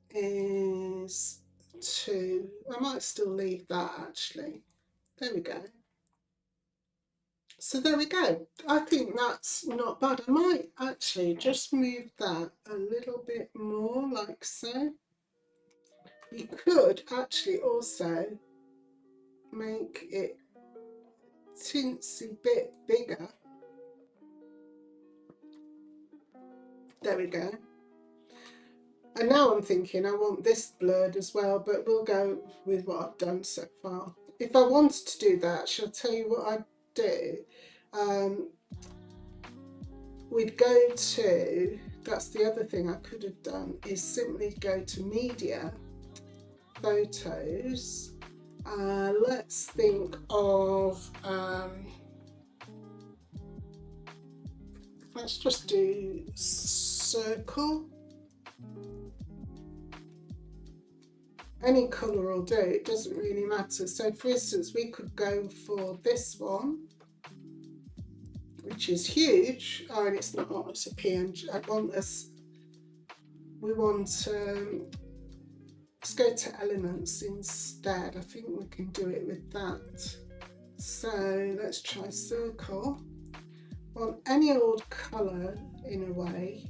is 2. I might still leave that actually. There we go. So there we go. I think that's not bad. I might actually just move that a little bit more like so. You could actually also make it teensy bit bigger. There we go. And now I'm thinking I want this blurred as well, but we'll go with what I've done so far. If I wanted to do that, shall I tell you what I'd do? We'd go to, that's the other thing I could have done, is simply go to Media, Photos. Let's think of, let's just do circle. Any colour will do, it doesn't really matter. So for instance, we could go for this one, which is huge. Oh, and it's not, it's a PNG. I want this, we want, let's go to elements instead. I think we can do it with that. So let's try circle. Want any old colour in a way,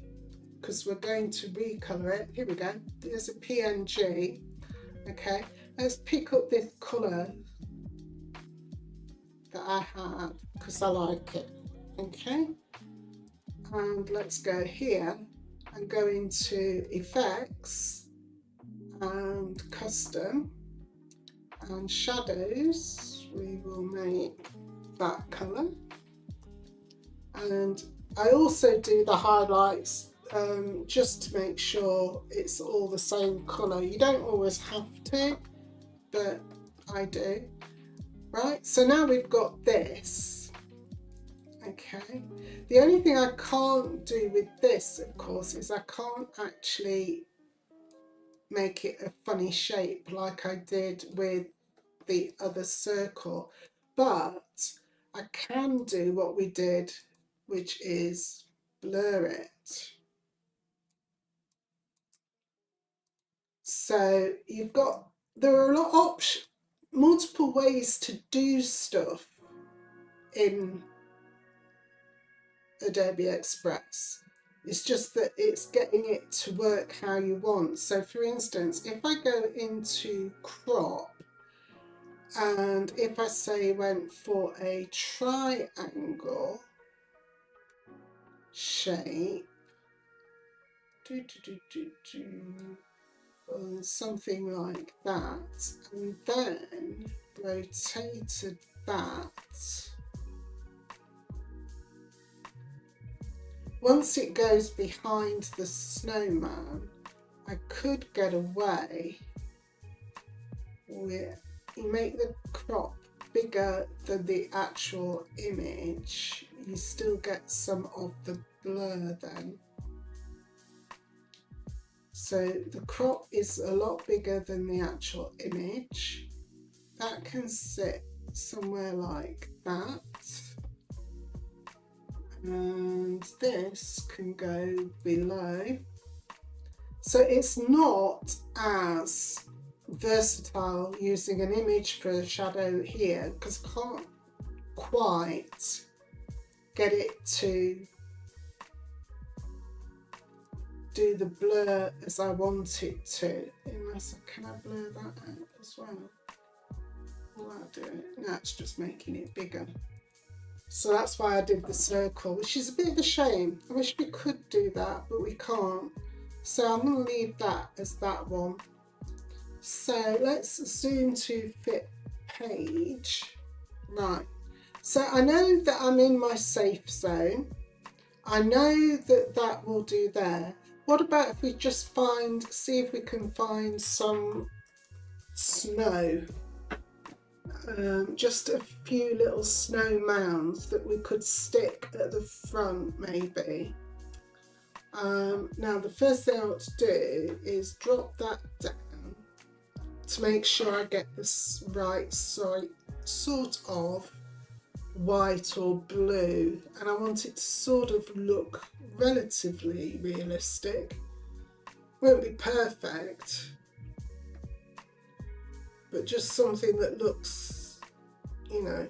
because we're going to recolour it. Here we go, there's a PNG. Okay, let's pick up this colour that I have because I like it. Okay, and let's go here and go into effects and custom and shadows. We will make that colour, and I also do the highlights just to make sure it's all the same colour. You don't always have to, but I do. Right, so now we've got this. Okay, the only thing I can't do with this, of course, is I can't actually make it a funny shape like I did with the other circle, but I can do what we did, which is blur it. So you've got, there are a lot of multiple ways to do stuff in Adobe Express. It's just that it's getting it to work how you want. So for instance, if I go into crop, and if I say went for a triangle, shape, something like that, and then rotated that. Once it goes behind the snowman, I could get away with, you make the crop bigger than the actual image, you still get some of the blur then. So the crop is a lot bigger than the actual image. That can sit somewhere like that. And this can go below. So it's not as versatile using an image for a shadow here, because I can't quite get it to do the blur as I want it to. Unless, can I blur that out as well? Will that do it? No, it's just making it bigger. So that's why I did the circle, which is a bit of a shame. I wish we could do that, but we can't. So I'm going to leave that as that one. So let's zoom to fit page. Right. So I know that I'm in my safe zone. I know that that will do there. What about if we just see if we can find some snow? Just a few little snow mounds that we could stick at the front maybe. Now the first thing I want to do is drop that down to make sure I get this right sort of white or blue, and I want it to sort of look relatively realistic. Won't be perfect, but just something that looks, you know.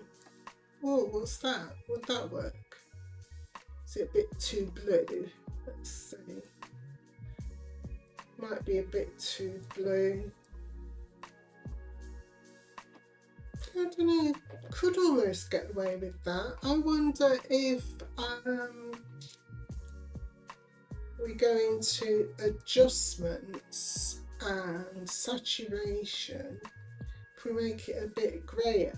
Oh, what's that? Would that work? Is it a bit too blue? Let's see. Might be a bit too blue. I don't know, could almost get away with that. I wonder if we go into adjustments and saturation, if we make it a bit grayer.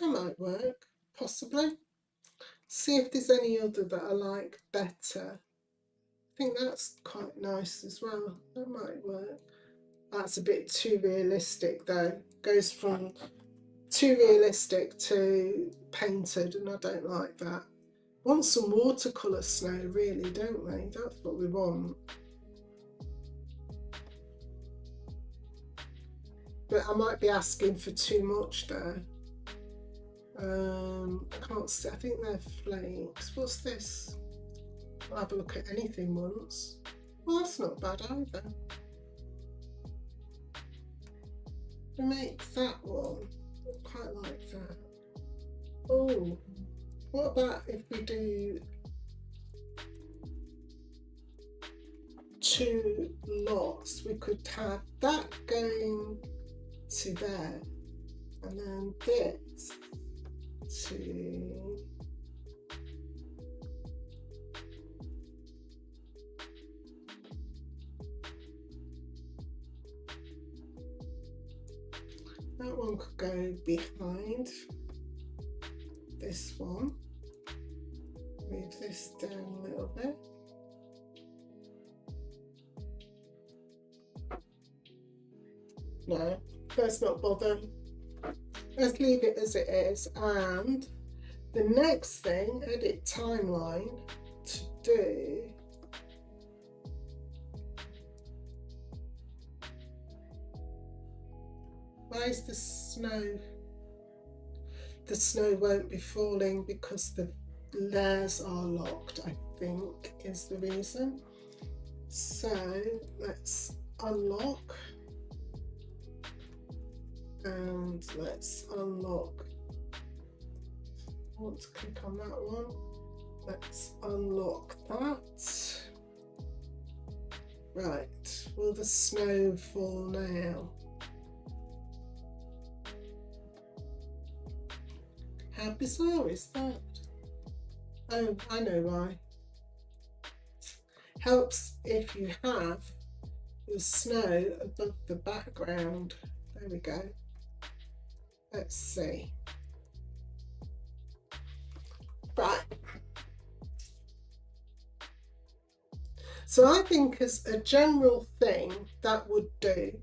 That might work, possibly. See if there's any other that I like better. I think that's quite nice as well. That might work. That's a bit too realistic though. Goes from too realistic to painted, and I don't like that. Want some watercolour snow really, don't we? That's what we want. But I might be asking for too much there. I can't see, I think they're flakes. What's this? I'll have a look at anything once. Well, that's not bad either. We make that one. I quite like that. Oh, what about if we do 2 lots? We could have that going to there, and then this to that one could go behind this one. Move this down a little bit. No, let's not bother. Let's leave it as it is. And the next thing, edit timeline, to do why is the snow? The snow won't be falling because the layers are locked, I think is the reason. So let's unlock. And let's unlock. I want to click on that one. Let's unlock that. Right, will the snow fall now? How bizarre is that? Oh, I know why. Helps if you have the snow above the background. There we go. Let's see. Right. So I think as a general thing that would do.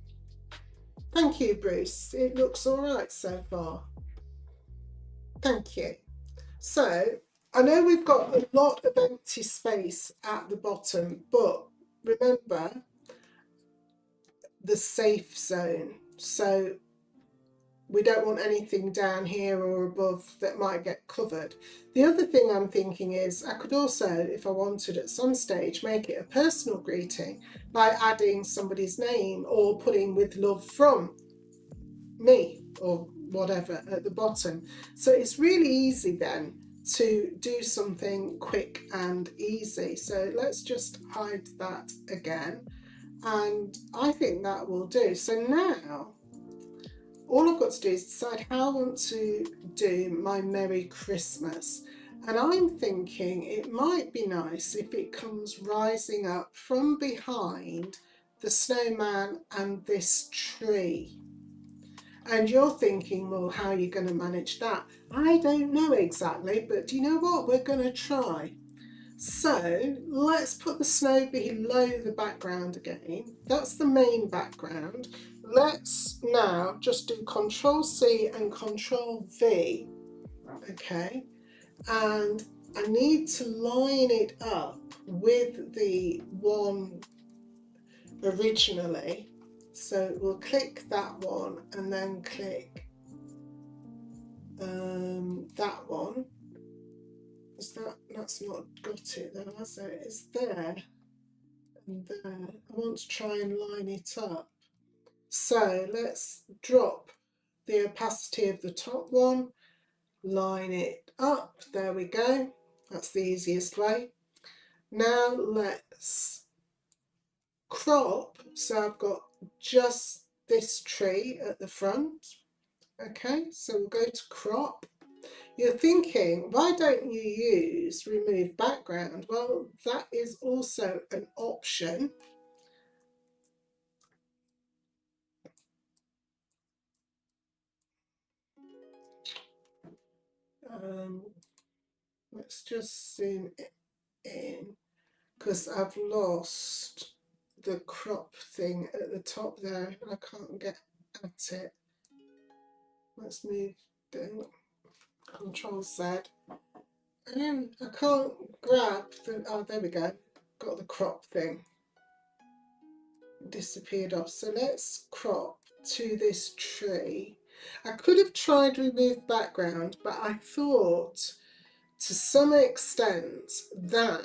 Thank you, Bruce. It looks all right so far. Thank you. So I know we've got a lot of empty space at the bottom, but remember the safe zone. So we don't want anything down here or above that might get covered. The other thing I'm thinking is I could also, if I wanted at some stage, make it a personal greeting by adding somebody's name or putting "with love from me" or whatever at the bottom. So it's really easy then to do something quick and easy. So let's just hide that again. And I think that will do. So now all I've got to do is decide how I want to do my Merry Christmas. And I'm thinking it might be nice if it comes rising up from behind the snowman and this tree. And you're thinking, well, how are you going to manage that? I don't know exactly, but do you know what? We're going to try. So let's put the snow below the background again. That's the main background. Let's now just do Control C and Control V. Okay, and I need to line it up with the one originally. So we'll click that one and then click that one. That's not got it though, has it? It's there and there. I want to try and line it up. So let's drop the opacity of the top one, line it up. There we go. That's the easiest way. Now let's crop. So I've got just this tree at the front. Okay, so we'll go to crop. You're thinking, why don't you use remove background? Well, that is also an option. Let's just zoom in because I've lost the crop thing at the top there and I can't get at it. Let's move down. Control Z. And I can't grab the, oh, there we go. Got the crop thing. Disappeared off. So let's crop to this tree. I could have tried remove background, but I thought to some extent that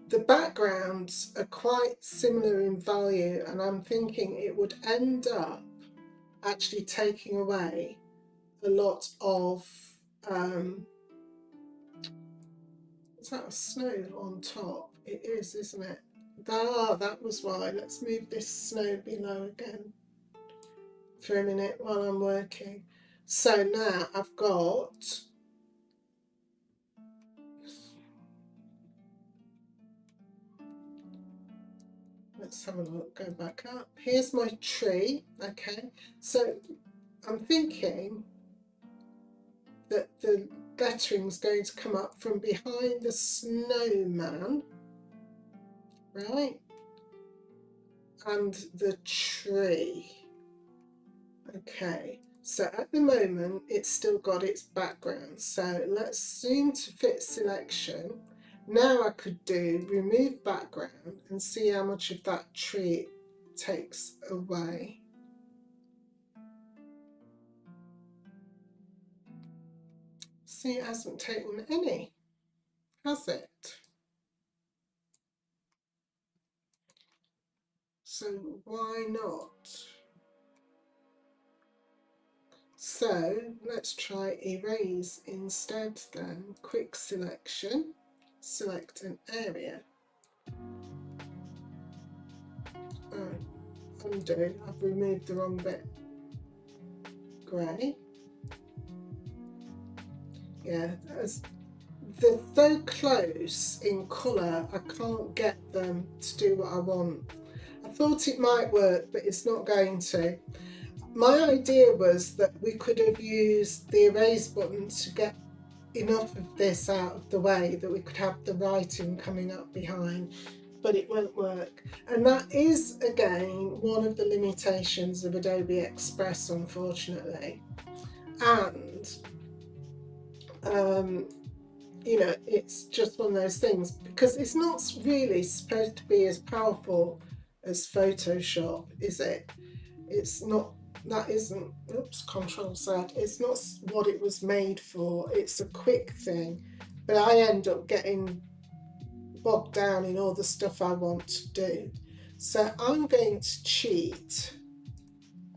the backgrounds are quite similar in value, and I'm thinking it would end up actually taking away a lot of is that a snow on top? It is, isn't it? That was why. Let's move this snow below again for a minute while I'm working. So now I've got, let's have a look, go back up. Here's my tree, okay. So I'm thinking that the lettering's going to come up from behind the snowman, right? And the tree. Okay, so at the moment it's still got its background. So let's zoom to fit selection. Now I could do remove background and see how much of that tree it takes away. See, it hasn't taken any, has it? So why not? So let's try erase instead then. Quick selection, select an area. undo. I've removed the wrong bit. Grey. Yeah, they're so close in colour, I can't get them to do what I want. I thought it might work, but it's not going to. My idea was that we could have used the erase button to get enough of this out of the way that we could have the writing coming up behind, but it won't work. And that is, again, one of the limitations of Adobe Express, unfortunately. And you know, it's just one of those things, because it's not really supposed to be as powerful as Photoshop, is it? It's not, that isn't, oops, Control Z, it's not what it was made for. It's a quick thing, but I end up getting bogged down in all the stuff I want to do. So I'm going to cheat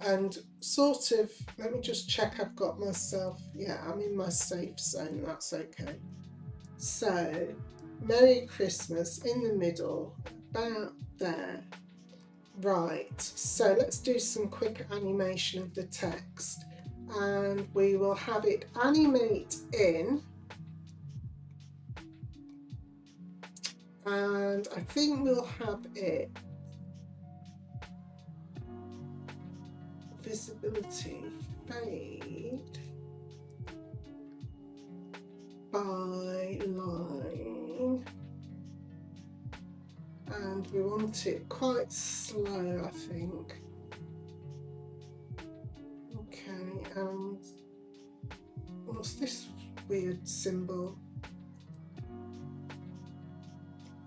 and sort of, let me just check I've got myself, yeah, I'm in my safe zone, that's okay. So, Merry Christmas in the middle, about there. Right, so let's do some quick animation of the text, and we will have it animate in, and I think we'll have it visibility fade by line, and we want it quite slow, I think. Okay, and what's this weird symbol?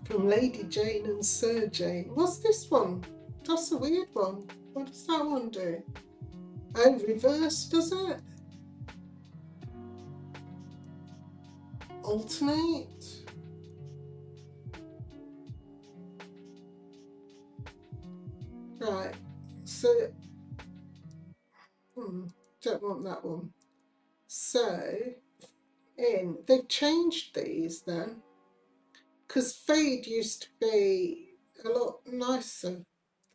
From Lady Jane and Sir Jane. What's this one? That's a weird one. What does that one do? Oh, reverse, does it? Alternate? Right, so, don't want that one. So, they've changed these then, because fade used to be a lot nicer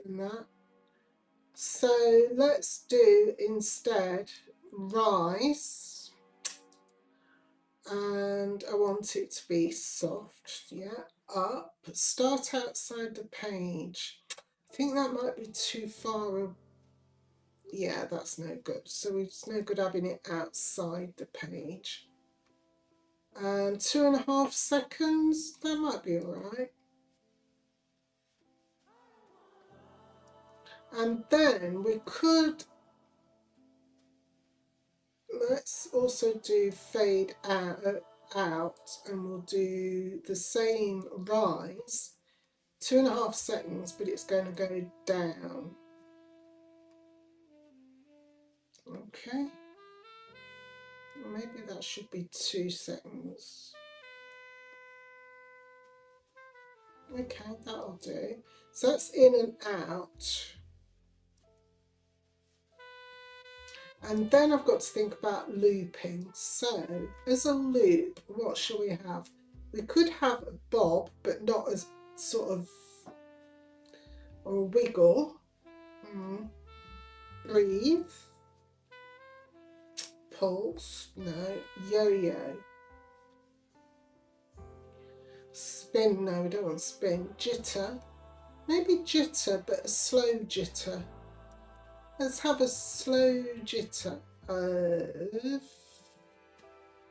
than that. So let's do instead rise, and I want it to be soft, yeah, up, start outside the page. I think that might be too far, yeah, that's no good. So it's no good having it outside the page. And 2.5 seconds, that might be all right. And then we could, let's also do fade out, and we'll do the same rise, 2.5 seconds, but it's going to go down. Okay, maybe that should be 2 seconds. Okay, that'll do. So that's in and out. And then I've got to think about looping. So as a loop, what shall we have? We could have a bob, but not as sort of, or a wiggle. Breathe. Pulse, no. Yo-yo. Spin, no, we don't want spin. Jitter. Maybe jitter, but a slow jitter. Let's have a slow jitter of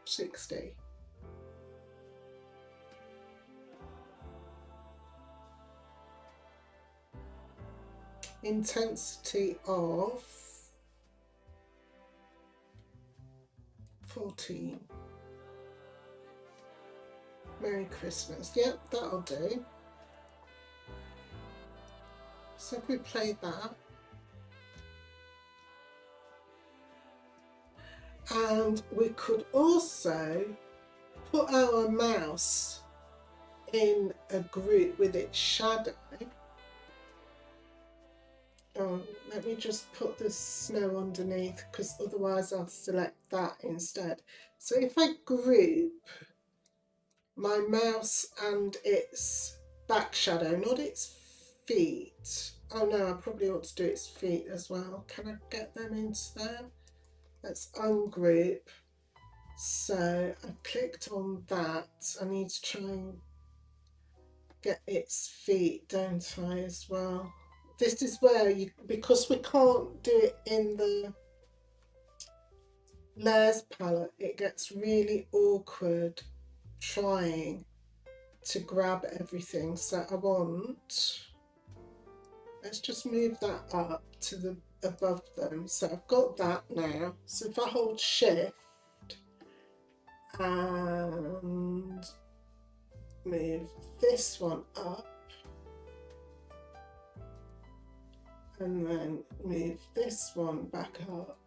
60. Intensity of 14. Merry Christmas. Yep, that'll do. So if we play that. And we could also put our mouse in a group with its shadow. Oh, let me just put the snow underneath, because otherwise I'll select that instead. So if I group my mouse and its back shadow, not its feet, Oh no, I probably ought to do its feet as well. Can I get them into there? Let's ungroup. So I clicked on that. I need to try and get its feet, don't I, as well? This is where you, because we can't do it in the layers palette, it gets really awkward trying to grab everything. So I want, let's just move that up to the above them. So I've got that now. So if I hold shift and move this one up and then move this one back up.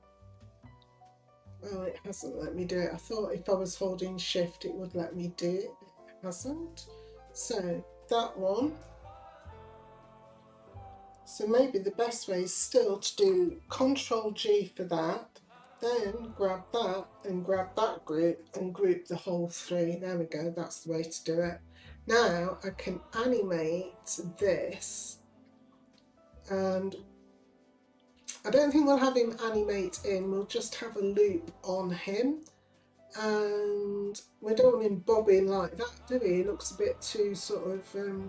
Well, it hasn't let me do it. I thought if I was holding shift it would let me do it. It hasn't. So that one. So maybe the best way is still to do Control G for that, then grab that and grab that group and group the whole three. There we go, that's the way to do it. Now I can animate this, and I don't think we'll have him animate in, we'll just have a loop on him. And we don't want him bobbing like that, do we? He looks a bit too sort of,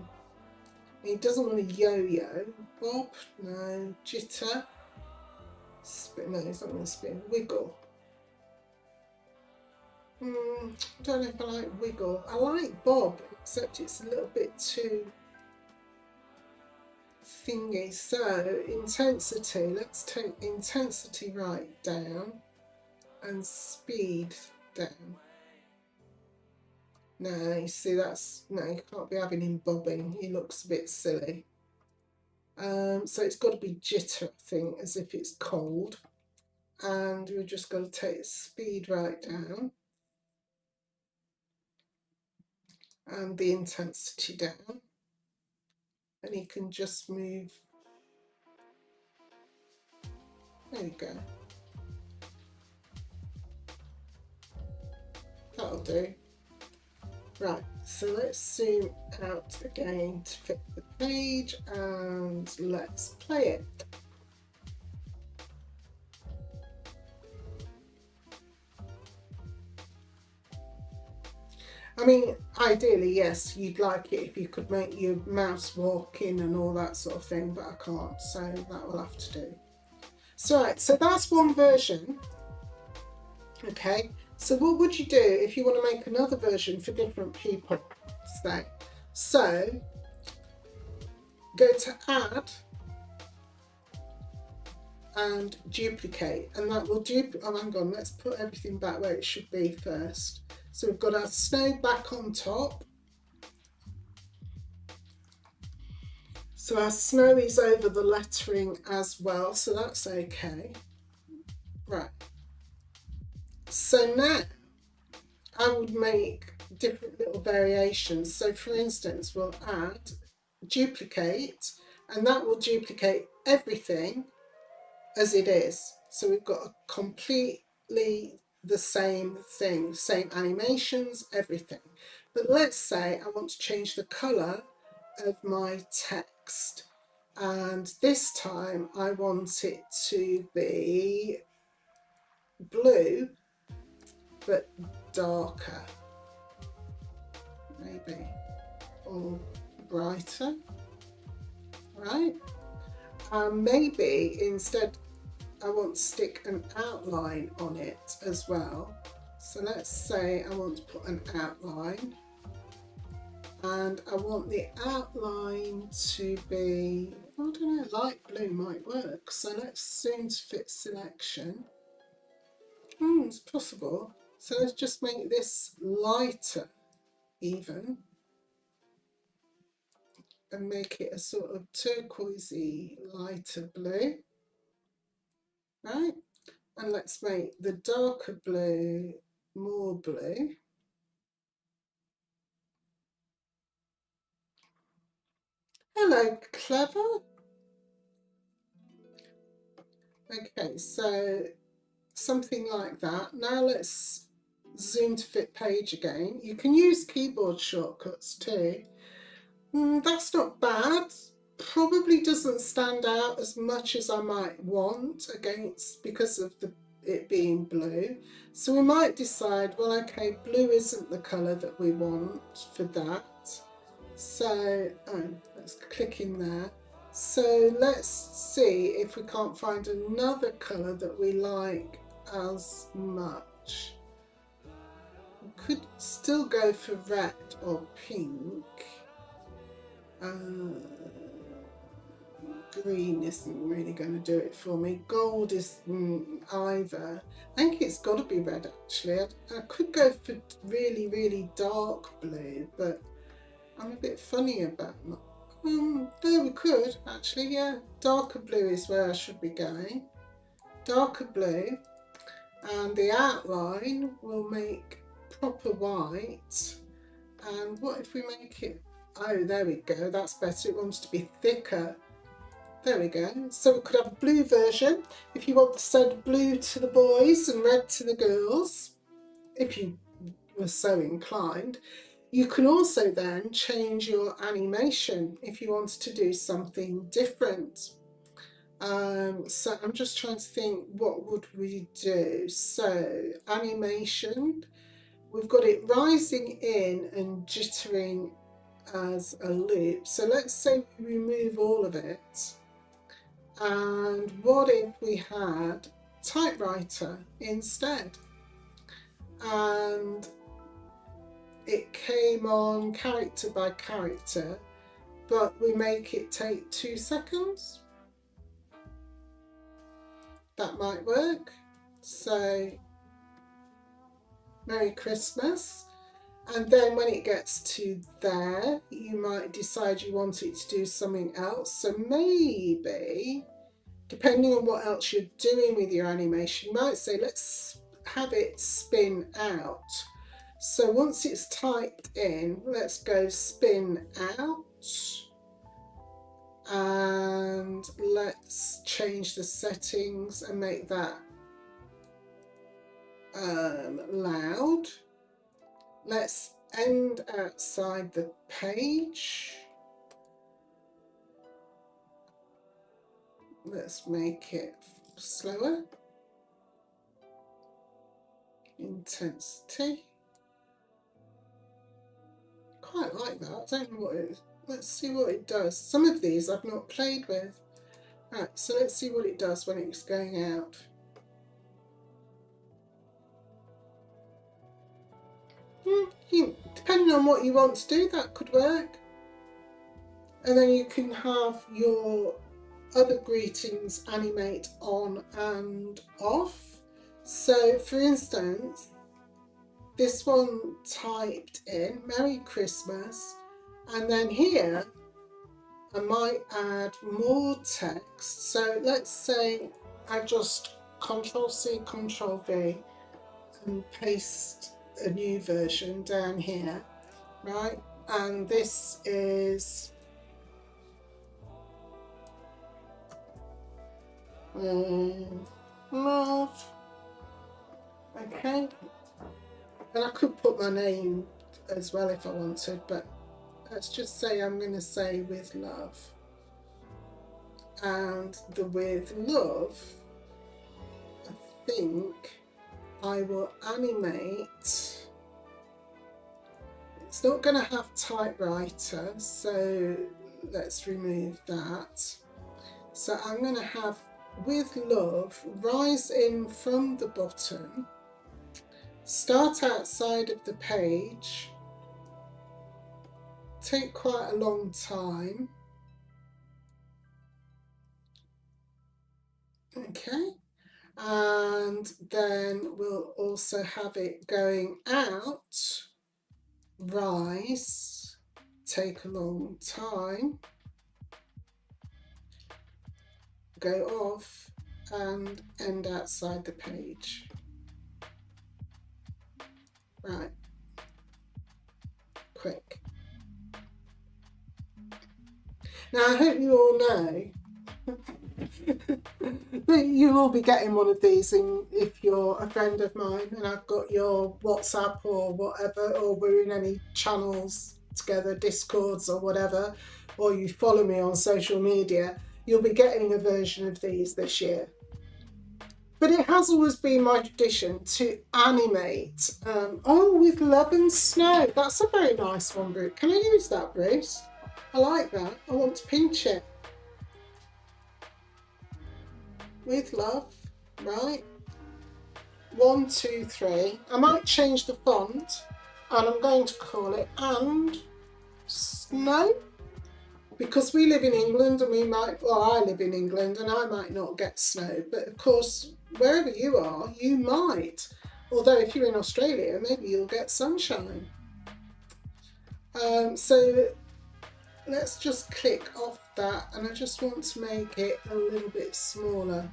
he doesn't want to yo-yo. Bob, no. Jitter, spin, no, he's not going to spin. Wiggle. I don't know if I like wiggle. I like bob, except it's a little bit too thingy. So intensity, let's take intensity right down and speed down. No, you see that's, no, you can't be having him bobbing. He looks a bit silly. So it's got to be jitter, I think, as if it's cold. And we're just going to take speed right down and the intensity down. And you can just move. There you go. That'll do. Right, so let's zoom out again to fit the page and let's play it. I mean, ideally, yes, you'd like it if you could make your mouse walk in and all that sort of thing, but I can't, so that will have to do. So, right, so that's one version. Okay, so what would you do if you want to make another version for different people? So go to add and duplicate, and that will duplicate. Oh, hang on, let's put everything back where it should be first. So we've got our snow back on top. So our snow is over the lettering as well, so that's okay. Right. So now I would make different little variations. So for instance, we'll add duplicate, and that will duplicate everything as it is. So we've got a completely the same thing, same animations, everything. But let's say I want to change the colour of my text, and this time I want it to be blue but darker, maybe, or brighter, right? Maybe instead I want to stick an outline on it as well. So let's say I want to put an outline, and I want the outline to be, I don't know, light blue might work. So let's zoom to fit selection. It's possible. So let's just make this lighter even and make it a sort of turquoisey lighter blue, right? And let's make the darker blue more blue. Hello, clever. Okay, so something like that. Now let's zoom to fit page again. You can use keyboard shortcuts too. That's not bad. probably doesn't stand out as much as I might want because of it being blue. So we might decide, well, okay, blue isn't the colour that we want for that. So let's click in there. So let's see if we can't find another colour that we like as much. We could still go for red or pink. Green isn't really going to do it for me. Gold is either. I think it's got to be red actually. I could go for really, really dark blue, but I'm a bit funny about that. There we could actually, yeah. Darker blue is where I should be going. Darker blue, and the outline will make proper white. And what if we make it? Oh, there we go. That's better. It wants to be thicker. There we go. So we could have a blue version if you want to send blue to the boys and red to the girls, if you were so inclined. You can also then change your animation if you wanted to do something different. So I'm just trying to think, what would we do? So animation, we've got it rising in and jittering as a loop. So let's say we remove all of it. And what if we had typewriter instead? And it came on character by character, but we make it take 2 seconds. That might work. So, Merry Christmas. And then when it gets to there, you might decide you want it to do something else. So maybe, depending on what else you're doing with your animation, you might say, let's have it spin out. So once it's typed in, let's go spin out. And let's change the settings and make that loud. Let's end outside the page. Let's make it slower. Intensity. Quite like that. I don't know what it is. Let's see what it does. Some of these I've not played with. Right, so let's see what it does when it's going out. Depending on what you want to do, that could work. And then you can have your other greetings animate on and off. So for instance, this one typed in Merry Christmas, and then here I might add more text. So let's say I just Ctrl+C, Ctrl+V and paste a new version down here, right? And this is love. Okay. And I could put my name as well if I wanted, but let's just say I'm going to say with love. And the with love, I think I will animate. It's not going to have typewriter, so let's remove that. So I'm going to have with love rise in from the bottom, start outside of the page, take quite a long time. Okay, and then we'll also have it going out, rise, take a long time, go off and end outside the page. Right, quick. Now I hope you all know you will be getting one of these if you're a friend of mine and I've got your WhatsApp or whatever, or we're in any channels together, Discords or whatever, or you follow me on social media, you'll be getting a version of these this year. But it has always been my tradition to animate. With love and snow. That's a very nice one, Bruce. Can I use that, Bruce? I like that. I want to pinch it. With love, right? 1, 2, 3. I might change the font, and I'm going to call it And Snow. Because we live in England and I live in England and I might not get snow, but of course, wherever you are, you might. Although if you're in Australia, maybe you'll get sunshine. So let's just click off that, and I just want to make it a little bit smaller.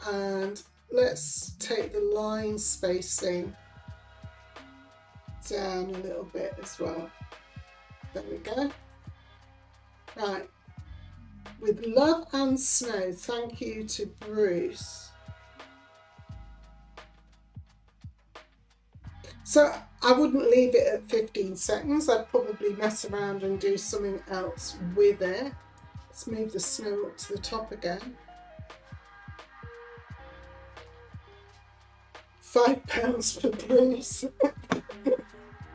And let's take the line spacing down a little bit as well. There we go. Right. With love and snow, thank you to Bruce. So I wouldn't leave it at 15 seconds. I'd probably mess around and do something else with it. Let's move the snow up to the top again. £5 for Bruce.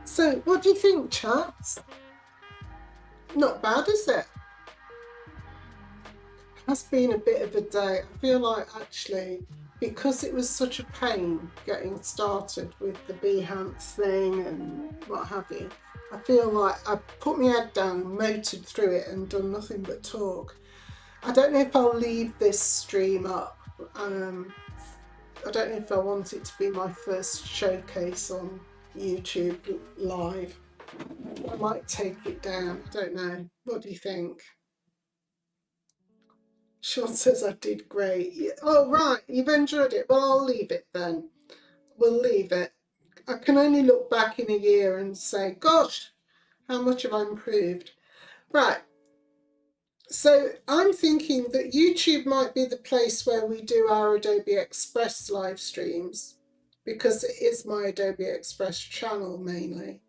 So what do you think, chaps? Not bad, is it? Has been a bit of a day. I feel like actually, because it was such a pain getting started with the Behance thing and what have you, I feel like I've put my head down, motored through it and done nothing but talk. I don't know if I'll leave this stream up. I don't know if I want it to be my first showcase on YouTube live. I might take it down. I don't know. What do you think? Sean says I did great. Oh, right. You've enjoyed it. Well, I'll leave it then. We'll leave it. I can only look back in a year and say, gosh, how much have I improved? Right. So I'm thinking that YouTube might be the place where we do our Adobe Express live streams, because it is my Adobe Express channel mainly.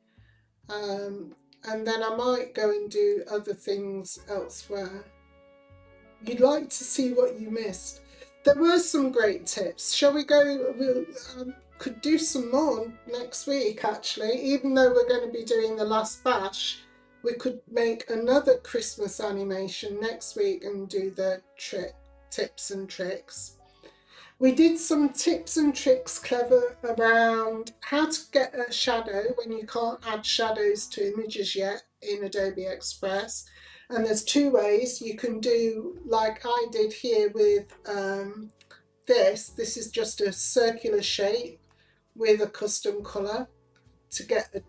And then I might go and do other things elsewhere. You'd like to see what you missed. There were some great tips. Shall we go? We could do some more next week, actually. Even though we're going to be doing the last bash, we could make another Christmas animation next week and do the tips and tricks. We did some tips and tricks clever around how to get a shadow when you can't add shadows to images yet in Adobe Express. And there's 2 ways. You can do like I did here with this. This is just a circular shape with a custom colour to get a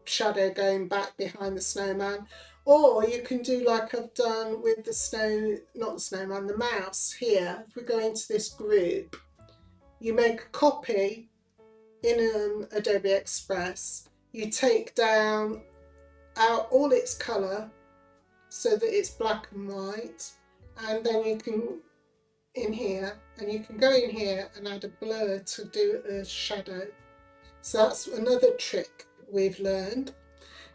shadow going back behind the snowman. Or you can do like I've done with the the mouse here. If we go into this group, you make a copy in Adobe Express. You take down out all its colour so that it's black and white, and then you can go in here and add a blur to do a shadow. So that's another trick we've learned,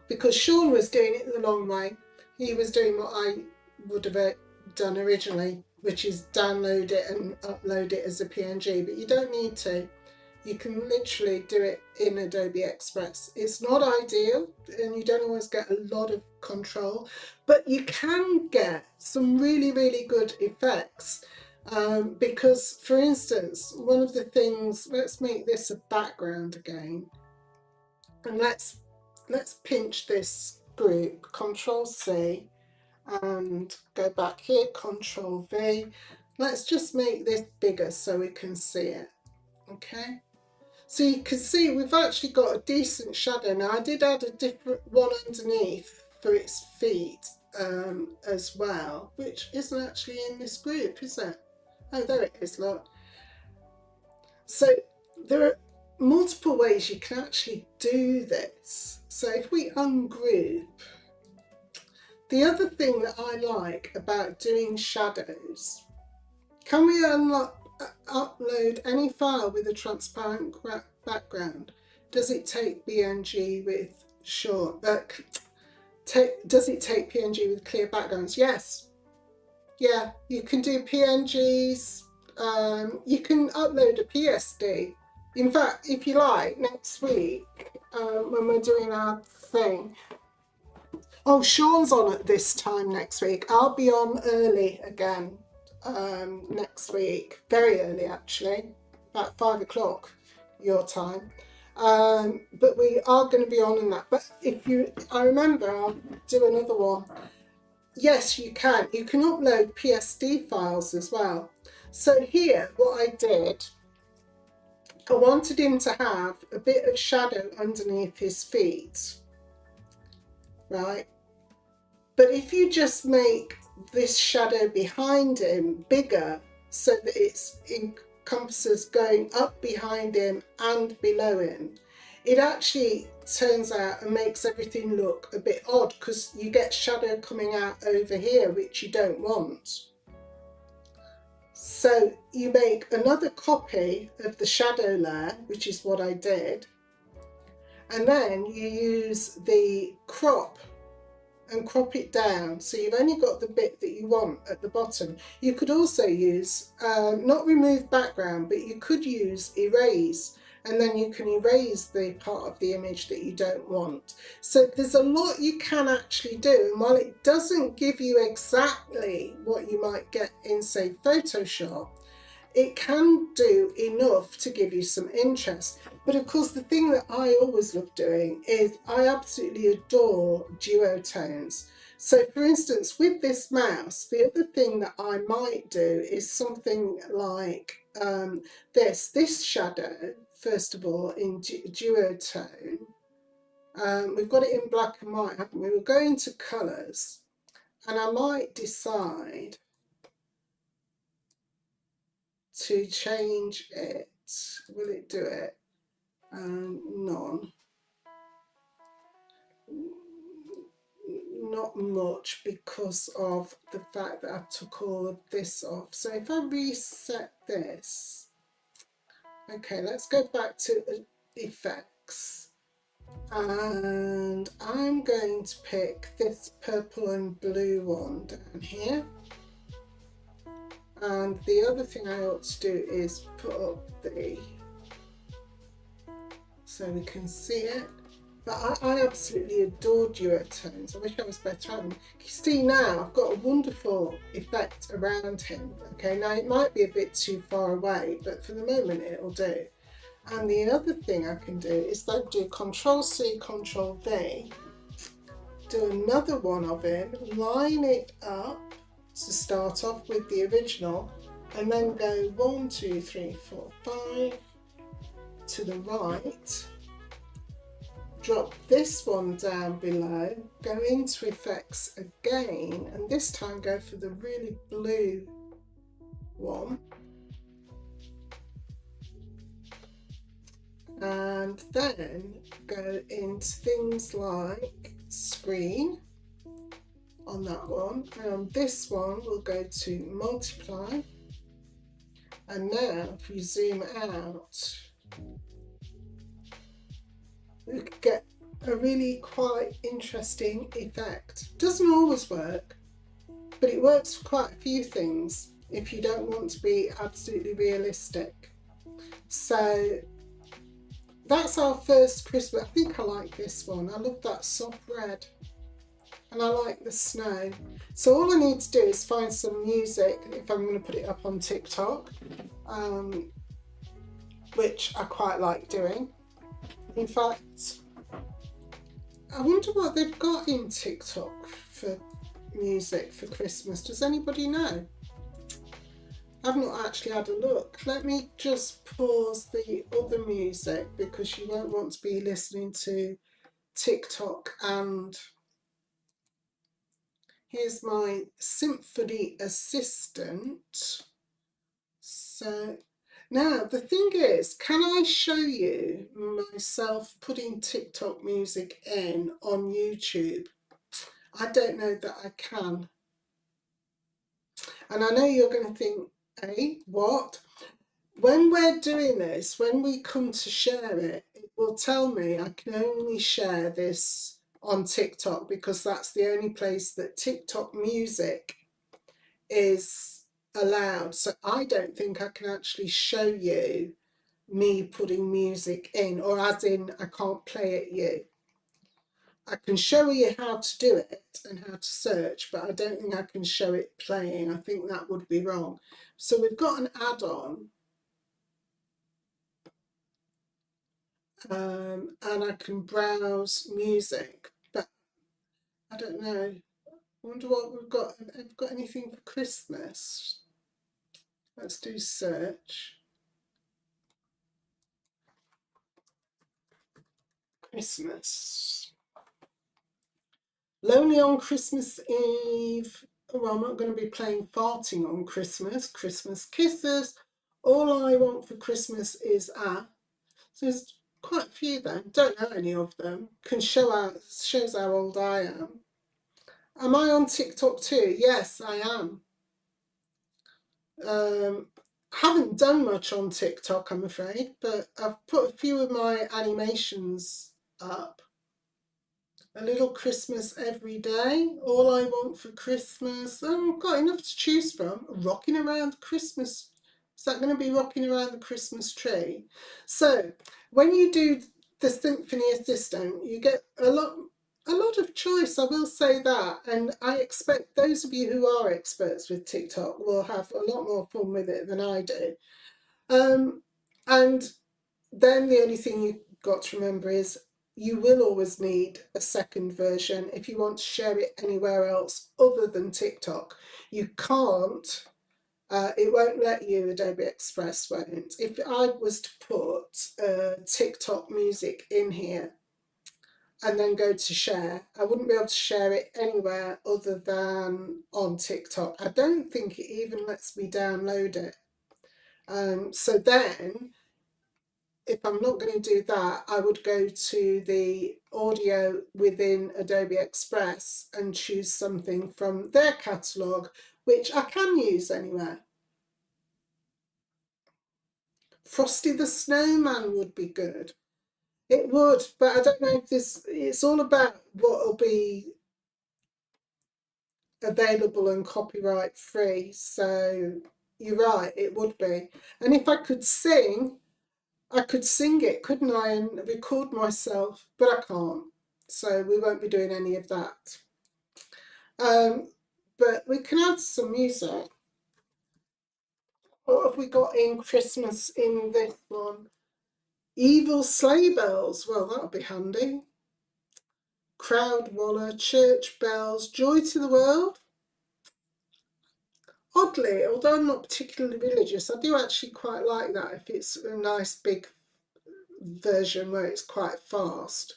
because Sean was doing it the long way. He was doing what I would have done originally, which is download it and upload it as a PNG, but you don't need to. You can literally do it in Adobe Express. It's not ideal and you don't always get a lot of control, but you can get some really, really good effects. Because, for instance, one of the things, let's make this a background again, and let's pinch this group, Control C, and go back here, Control V. Let's just make this bigger so we can see it. Okay, so you can see we've actually got a decent shadow now. I did add a different one underneath for its feet as well, which isn't actually in this group, is it? Oh, there it is, look. So there are multiple ways you can actually do this. So if we ungroup, the other thing that I like about doing shadows, can we upload any file with a transparent background? Does it take BNG with Does it take PNG with clear backgrounds? Yes. Yeah, you can do PNGs. You can upload a PSD. In fact, if you like, next week, when we're doing our thing, oh, Sean's on at this time next week. I'll be on early again next week, very early actually, about 5 o'clock your time. But we are going to be on in that. But I remember, I'll do another one. Yes, you can. You can upload PSD files as well. So here, what I did, I wanted him to have a bit of shadow underneath his feet, right? But if you just make this shadow behind him bigger so that it encompasses going up behind him and below him, it actually turns out and makes everything look a bit odd because you get shadow coming out over here, which you don't want. So you make another copy of the shadow layer, which is what I did, and then you use the crop and crop it down so you've only got the bit that you want at the bottom. You could also use, not remove background, but you could use erase, and then you can erase the part of the image that you don't want. So there's a lot you can actually do, and while it doesn't give you exactly what you might get in, say, Photoshop, it can do enough to give you some interest. But of course, the thing that I always love doing is I absolutely adore duotones. So for instance, with this mouse, the other thing that I might do is something like this shadow, first of all, in duotone. We've got it in black and white, haven't we? We'll go into colours, and I might decide to change it. Will it do it? None. Not much because of the fact that I took all of this off. So if I reset this, okay, let's go back to effects, and I'm going to pick this purple and blue one down here. And the other thing I ought to do is put up the, so we can see it. But I absolutely adore duotones. I wish I was better at them. You see now I've got a wonderful effect around him. Okay, now it might be a bit too far away, but for the moment it'll do. And the other thing I can do is then do Control-C, Control-V, do another one of him, line it up to start off with the original, and then go 1, 2, 3, 4, 5 to the right. Drop this one down below, go into effects again, and this time go for the really blue one. And then go into things like screen on that one, and on this one we'll go to multiply. And now if we zoom out, we could get a really quite interesting effect. Doesn't always work, but it works for quite a few things if you don't want to be absolutely realistic. So that's our first Christmas. I think I like this one. I love that soft red, and I like the snow. So all I need to do is find some music if I'm going to put it up on TikTok, which I quite like doing. In fact, I wonder what they've got in TikTok for music for Christmas. Does anybody know? I've not actually had a look. Let me just pause the other music because you won't want to be listening to TikTok. And here's my symphony assistant. So now the thing is, can I show you myself putting TikTok music in on YouTube? I don't know that I can. And I know you're going to think, hey, what? When we're doing this, when we come to share it, it will tell me I can only share this on TikTok, because that's the only place that TikTok music is allowed. So I don't think I can actually show you me putting music in, or as in I can't play it you. I can show you how to do it and how to search, but I don't think I can show it playing. I think that would be wrong. So we've got an add-on, and I can browse music, but I don't know. I wonder what we've got. Have we got anything for Christmas? Let's do search. Christmas. Lonely on Christmas Eve. Well, I'm not going to be playing farting on Christmas. Christmas kisses. All I want for Christmas is a. So there's quite a few there. Don't know any of them. Can shows how old I am. Am I on TikTok too? Yes, I am. Haven't done much on TikTok, I'm afraid, but I've put a few of my animations up. A little Christmas every day. All I want for Christmas. Oh, I've got enough to choose from. Rocking around Christmas. Is that going to be rocking around the Christmas tree? So when you do the Symphony Assistant, you get a lot of choice. I will say that, and I expect those of you who are experts with TikTok will have a lot more fun with it than I do. And then the only thing you've got to remember is you will always need a second version if you want to share it anywhere else other than TikTok. You can't, it won't let you, Adobe Express won't. If I was to put TikTok music in here and then go to share, I wouldn't be able to share it anywhere other than on TikTok. I don't think it even lets me download it. So then if I'm not going to do that, I would go to the audio within Adobe Express and choose something from their catalogue, which I can use anywhere. Frosty the Snowman would be good. It would, but I don't know if it's all about what will be available and copyright free. So you're right, it would be. And if I could sing, I could sing it, couldn't I, and record myself, but I can't. So we won't be doing any of that. But we can add some music. What have we got in Christmas in this one? Evil sleigh bells. Well, that'll be handy. Crowd waller, church bells, joy to the world. Oddly, although I'm not particularly religious, I do actually quite like that if it's a nice big version where it's quite fast.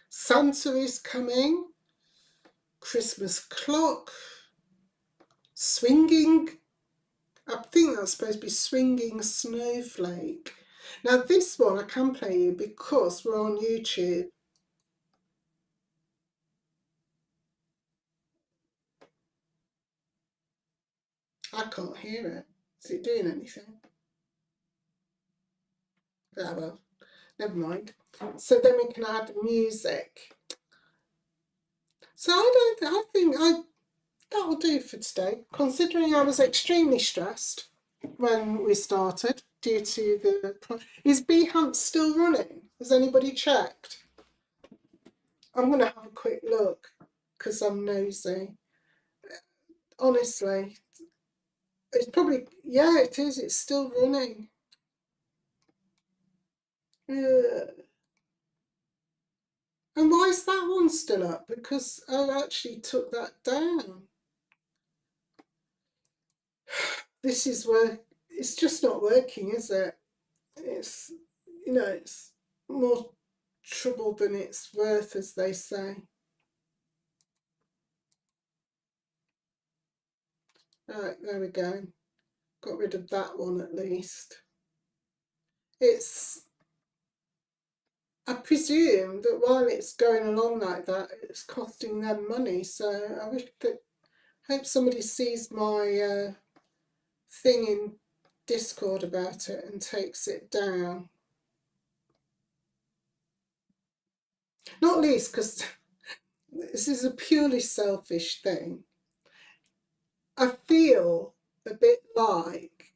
Santa is coming. Christmas clock. Swinging. I think that's supposed to be swinging snowflake. Now this one I can play you because we're on YouTube. I can't hear it. Is it doing anything? Ah, well, never mind. So then we can add music. So I think that'll do for today, considering I was extremely stressed when we started due to the... Is Behance still running? Has anybody checked? I'm going to have a quick look because I'm nosy. Honestly, it's probably, yeah, it is. It's still running. Yeah. And why is that one still up? Because I actually took that down. This is where it's just not working, is it? It's, it's more trouble than it's worth, as they say. Right, there we go. Got rid of that one at least. It's, I presume that while it's going along like that, it's costing them money. So I wish that, hope somebody sees my thing in Discord about it and takes it down. Not least because this is a purely selfish thing. I feel a bit like,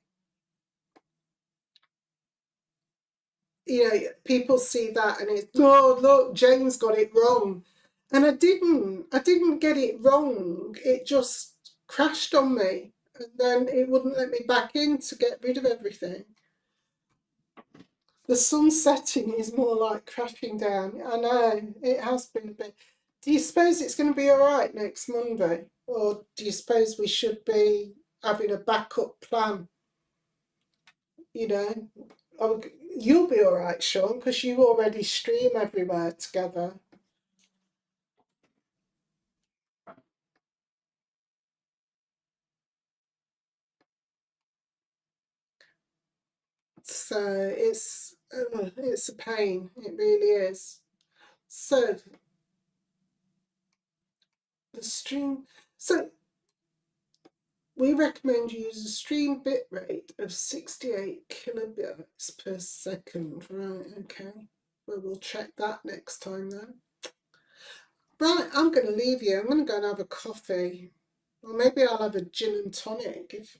people see that and it's, oh, look, Jane's got it wrong. And I didn't get it wrong. It just crashed on me. And then it wouldn't let me back in to get rid of everything. The sun setting is more like crashing down. I know, it has been a bit. Do you suppose it's going to be all right next Monday? Or do you suppose we should be having a backup plan? You know, you'll be all right, Sean, because you already stream everywhere together. So it's a pain. It really is. So the stream. So we recommend you use a stream bitrate of 68 kilobits per second. Right, okay. Well, we'll check that next time then. Right, I'm going to leave you. I'm going to go and have a coffee. Or maybe I'll have a gin and tonic. If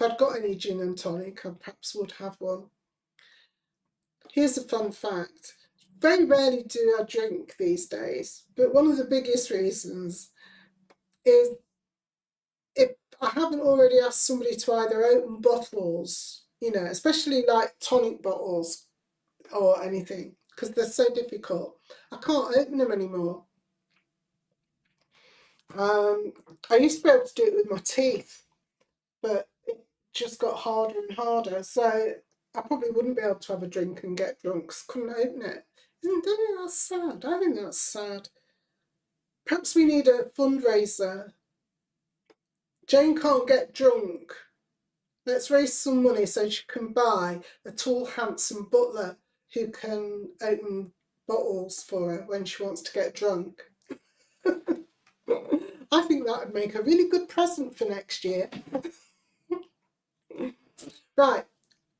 I'd got any gin and tonic, I perhaps would have one. Here's a fun fact. Very rarely do I drink these days, but one of the biggest reasons is if I haven't already asked somebody to either open bottles, especially like tonic bottles or anything, because they're so difficult. I can't open them anymore. I used to be able to do it with my teeth, but it just got harder and harder. So I probably wouldn't be able to have a drink and get drunk because I couldn't open it. Isn't that sad? I think that's sad. Perhaps we need a fundraiser. Jane can't get drunk. Let's raise some money so she can buy a tall, handsome butler who can open bottles for her when she wants to get drunk. I think that would make a really good present for next year. Right,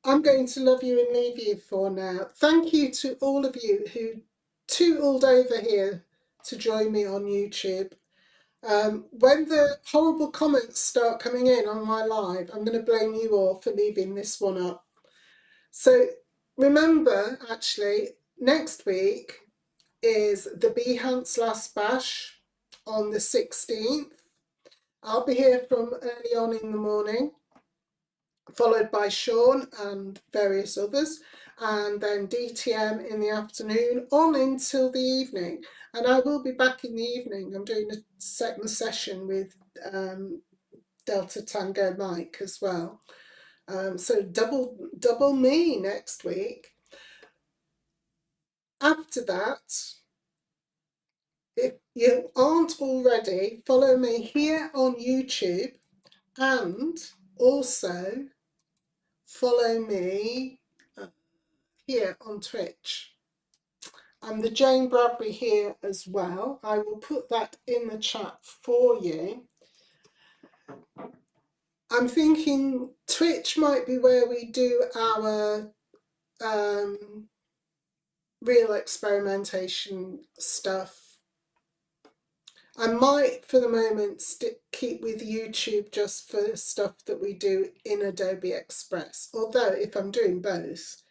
I'm going to love you and leave you for now. Thank you to all of you who tootled over here to join me on YouTube. When the horrible comments start coming in on my live, I'm going to blame you all for leaving this one up. So remember, actually, next week is the Behance Last Bash on the 16th. I'll be here from early on in the morning, followed by Sean and various others, and then DTM in the afternoon on until the evening. And I will be back in the evening. I'm doing a second session with Delta Tango Mike as well. So double me next week. After that, if you aren't already, follow me here on YouTube and also follow me here on Twitch. I'm the Jane Bradbury here as well. I will put that in the chat for you. I'm thinking Twitch might be where we do our real experimentation stuff. I might, for the moment, keep with YouTube just for stuff that we do in Adobe Express. Although, if I'm doing both,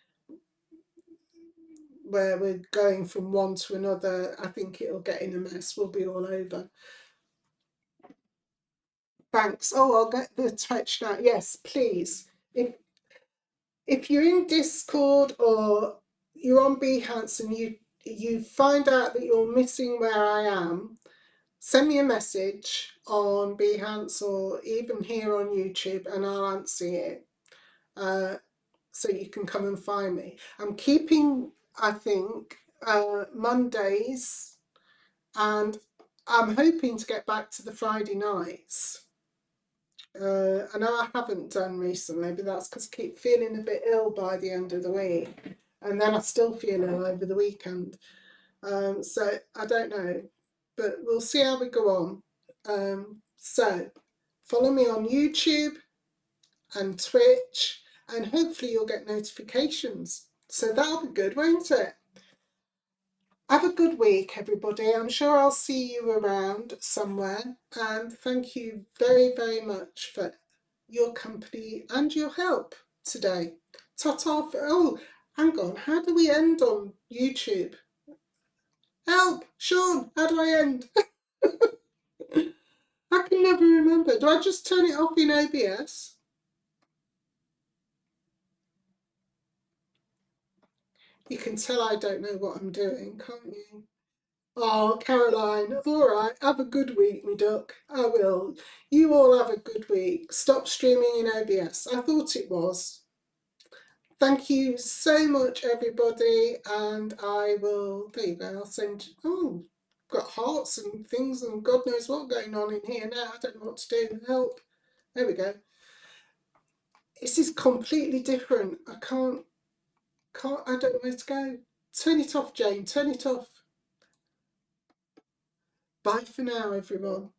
where we're going from one to another, I think it'll get in a mess. We'll be all over. Thanks. Oh, I'll get the Twitch now. Yes, please. If you're in Discord or you're on Behance and you find out that you're missing where I am, send me a message on Behance or even here on YouTube and I'll answer you. So you can come and find me. I'm keeping, I think, Mondays, and I'm hoping to get back to the Friday nights. I know I haven't done recently, but that's because I keep feeling a bit ill by the end of the week. And then I still feel ill over the weekend. So I don't know, but we'll see how we go on. So follow me on YouTube and Twitch, and hopefully you'll get notifications. So that'll be good, won't it? Have a good week, everybody. I'm sure I'll see you around somewhere. And thank you very, very much for your company and your help today. Ta-ta. Oh, hang on. How do we end on YouTube? Help! Sean, how do I end? I can never remember. Do I just turn it off in OBS? You can tell I don't know what I'm doing, can't you? Oh, Caroline, all right. Have a good week, me duck. I will. You all have a good week. Stop streaming in OBS. I thought it was. Thank you so much, everybody. And I will, there you go, I'll send, oh, got hearts and things and God knows what going on in here now. I don't know what to do. Help. There we go. This is completely different. I don't know where to go. Turn it off, Jane. Turn it off. Bye for now, everyone.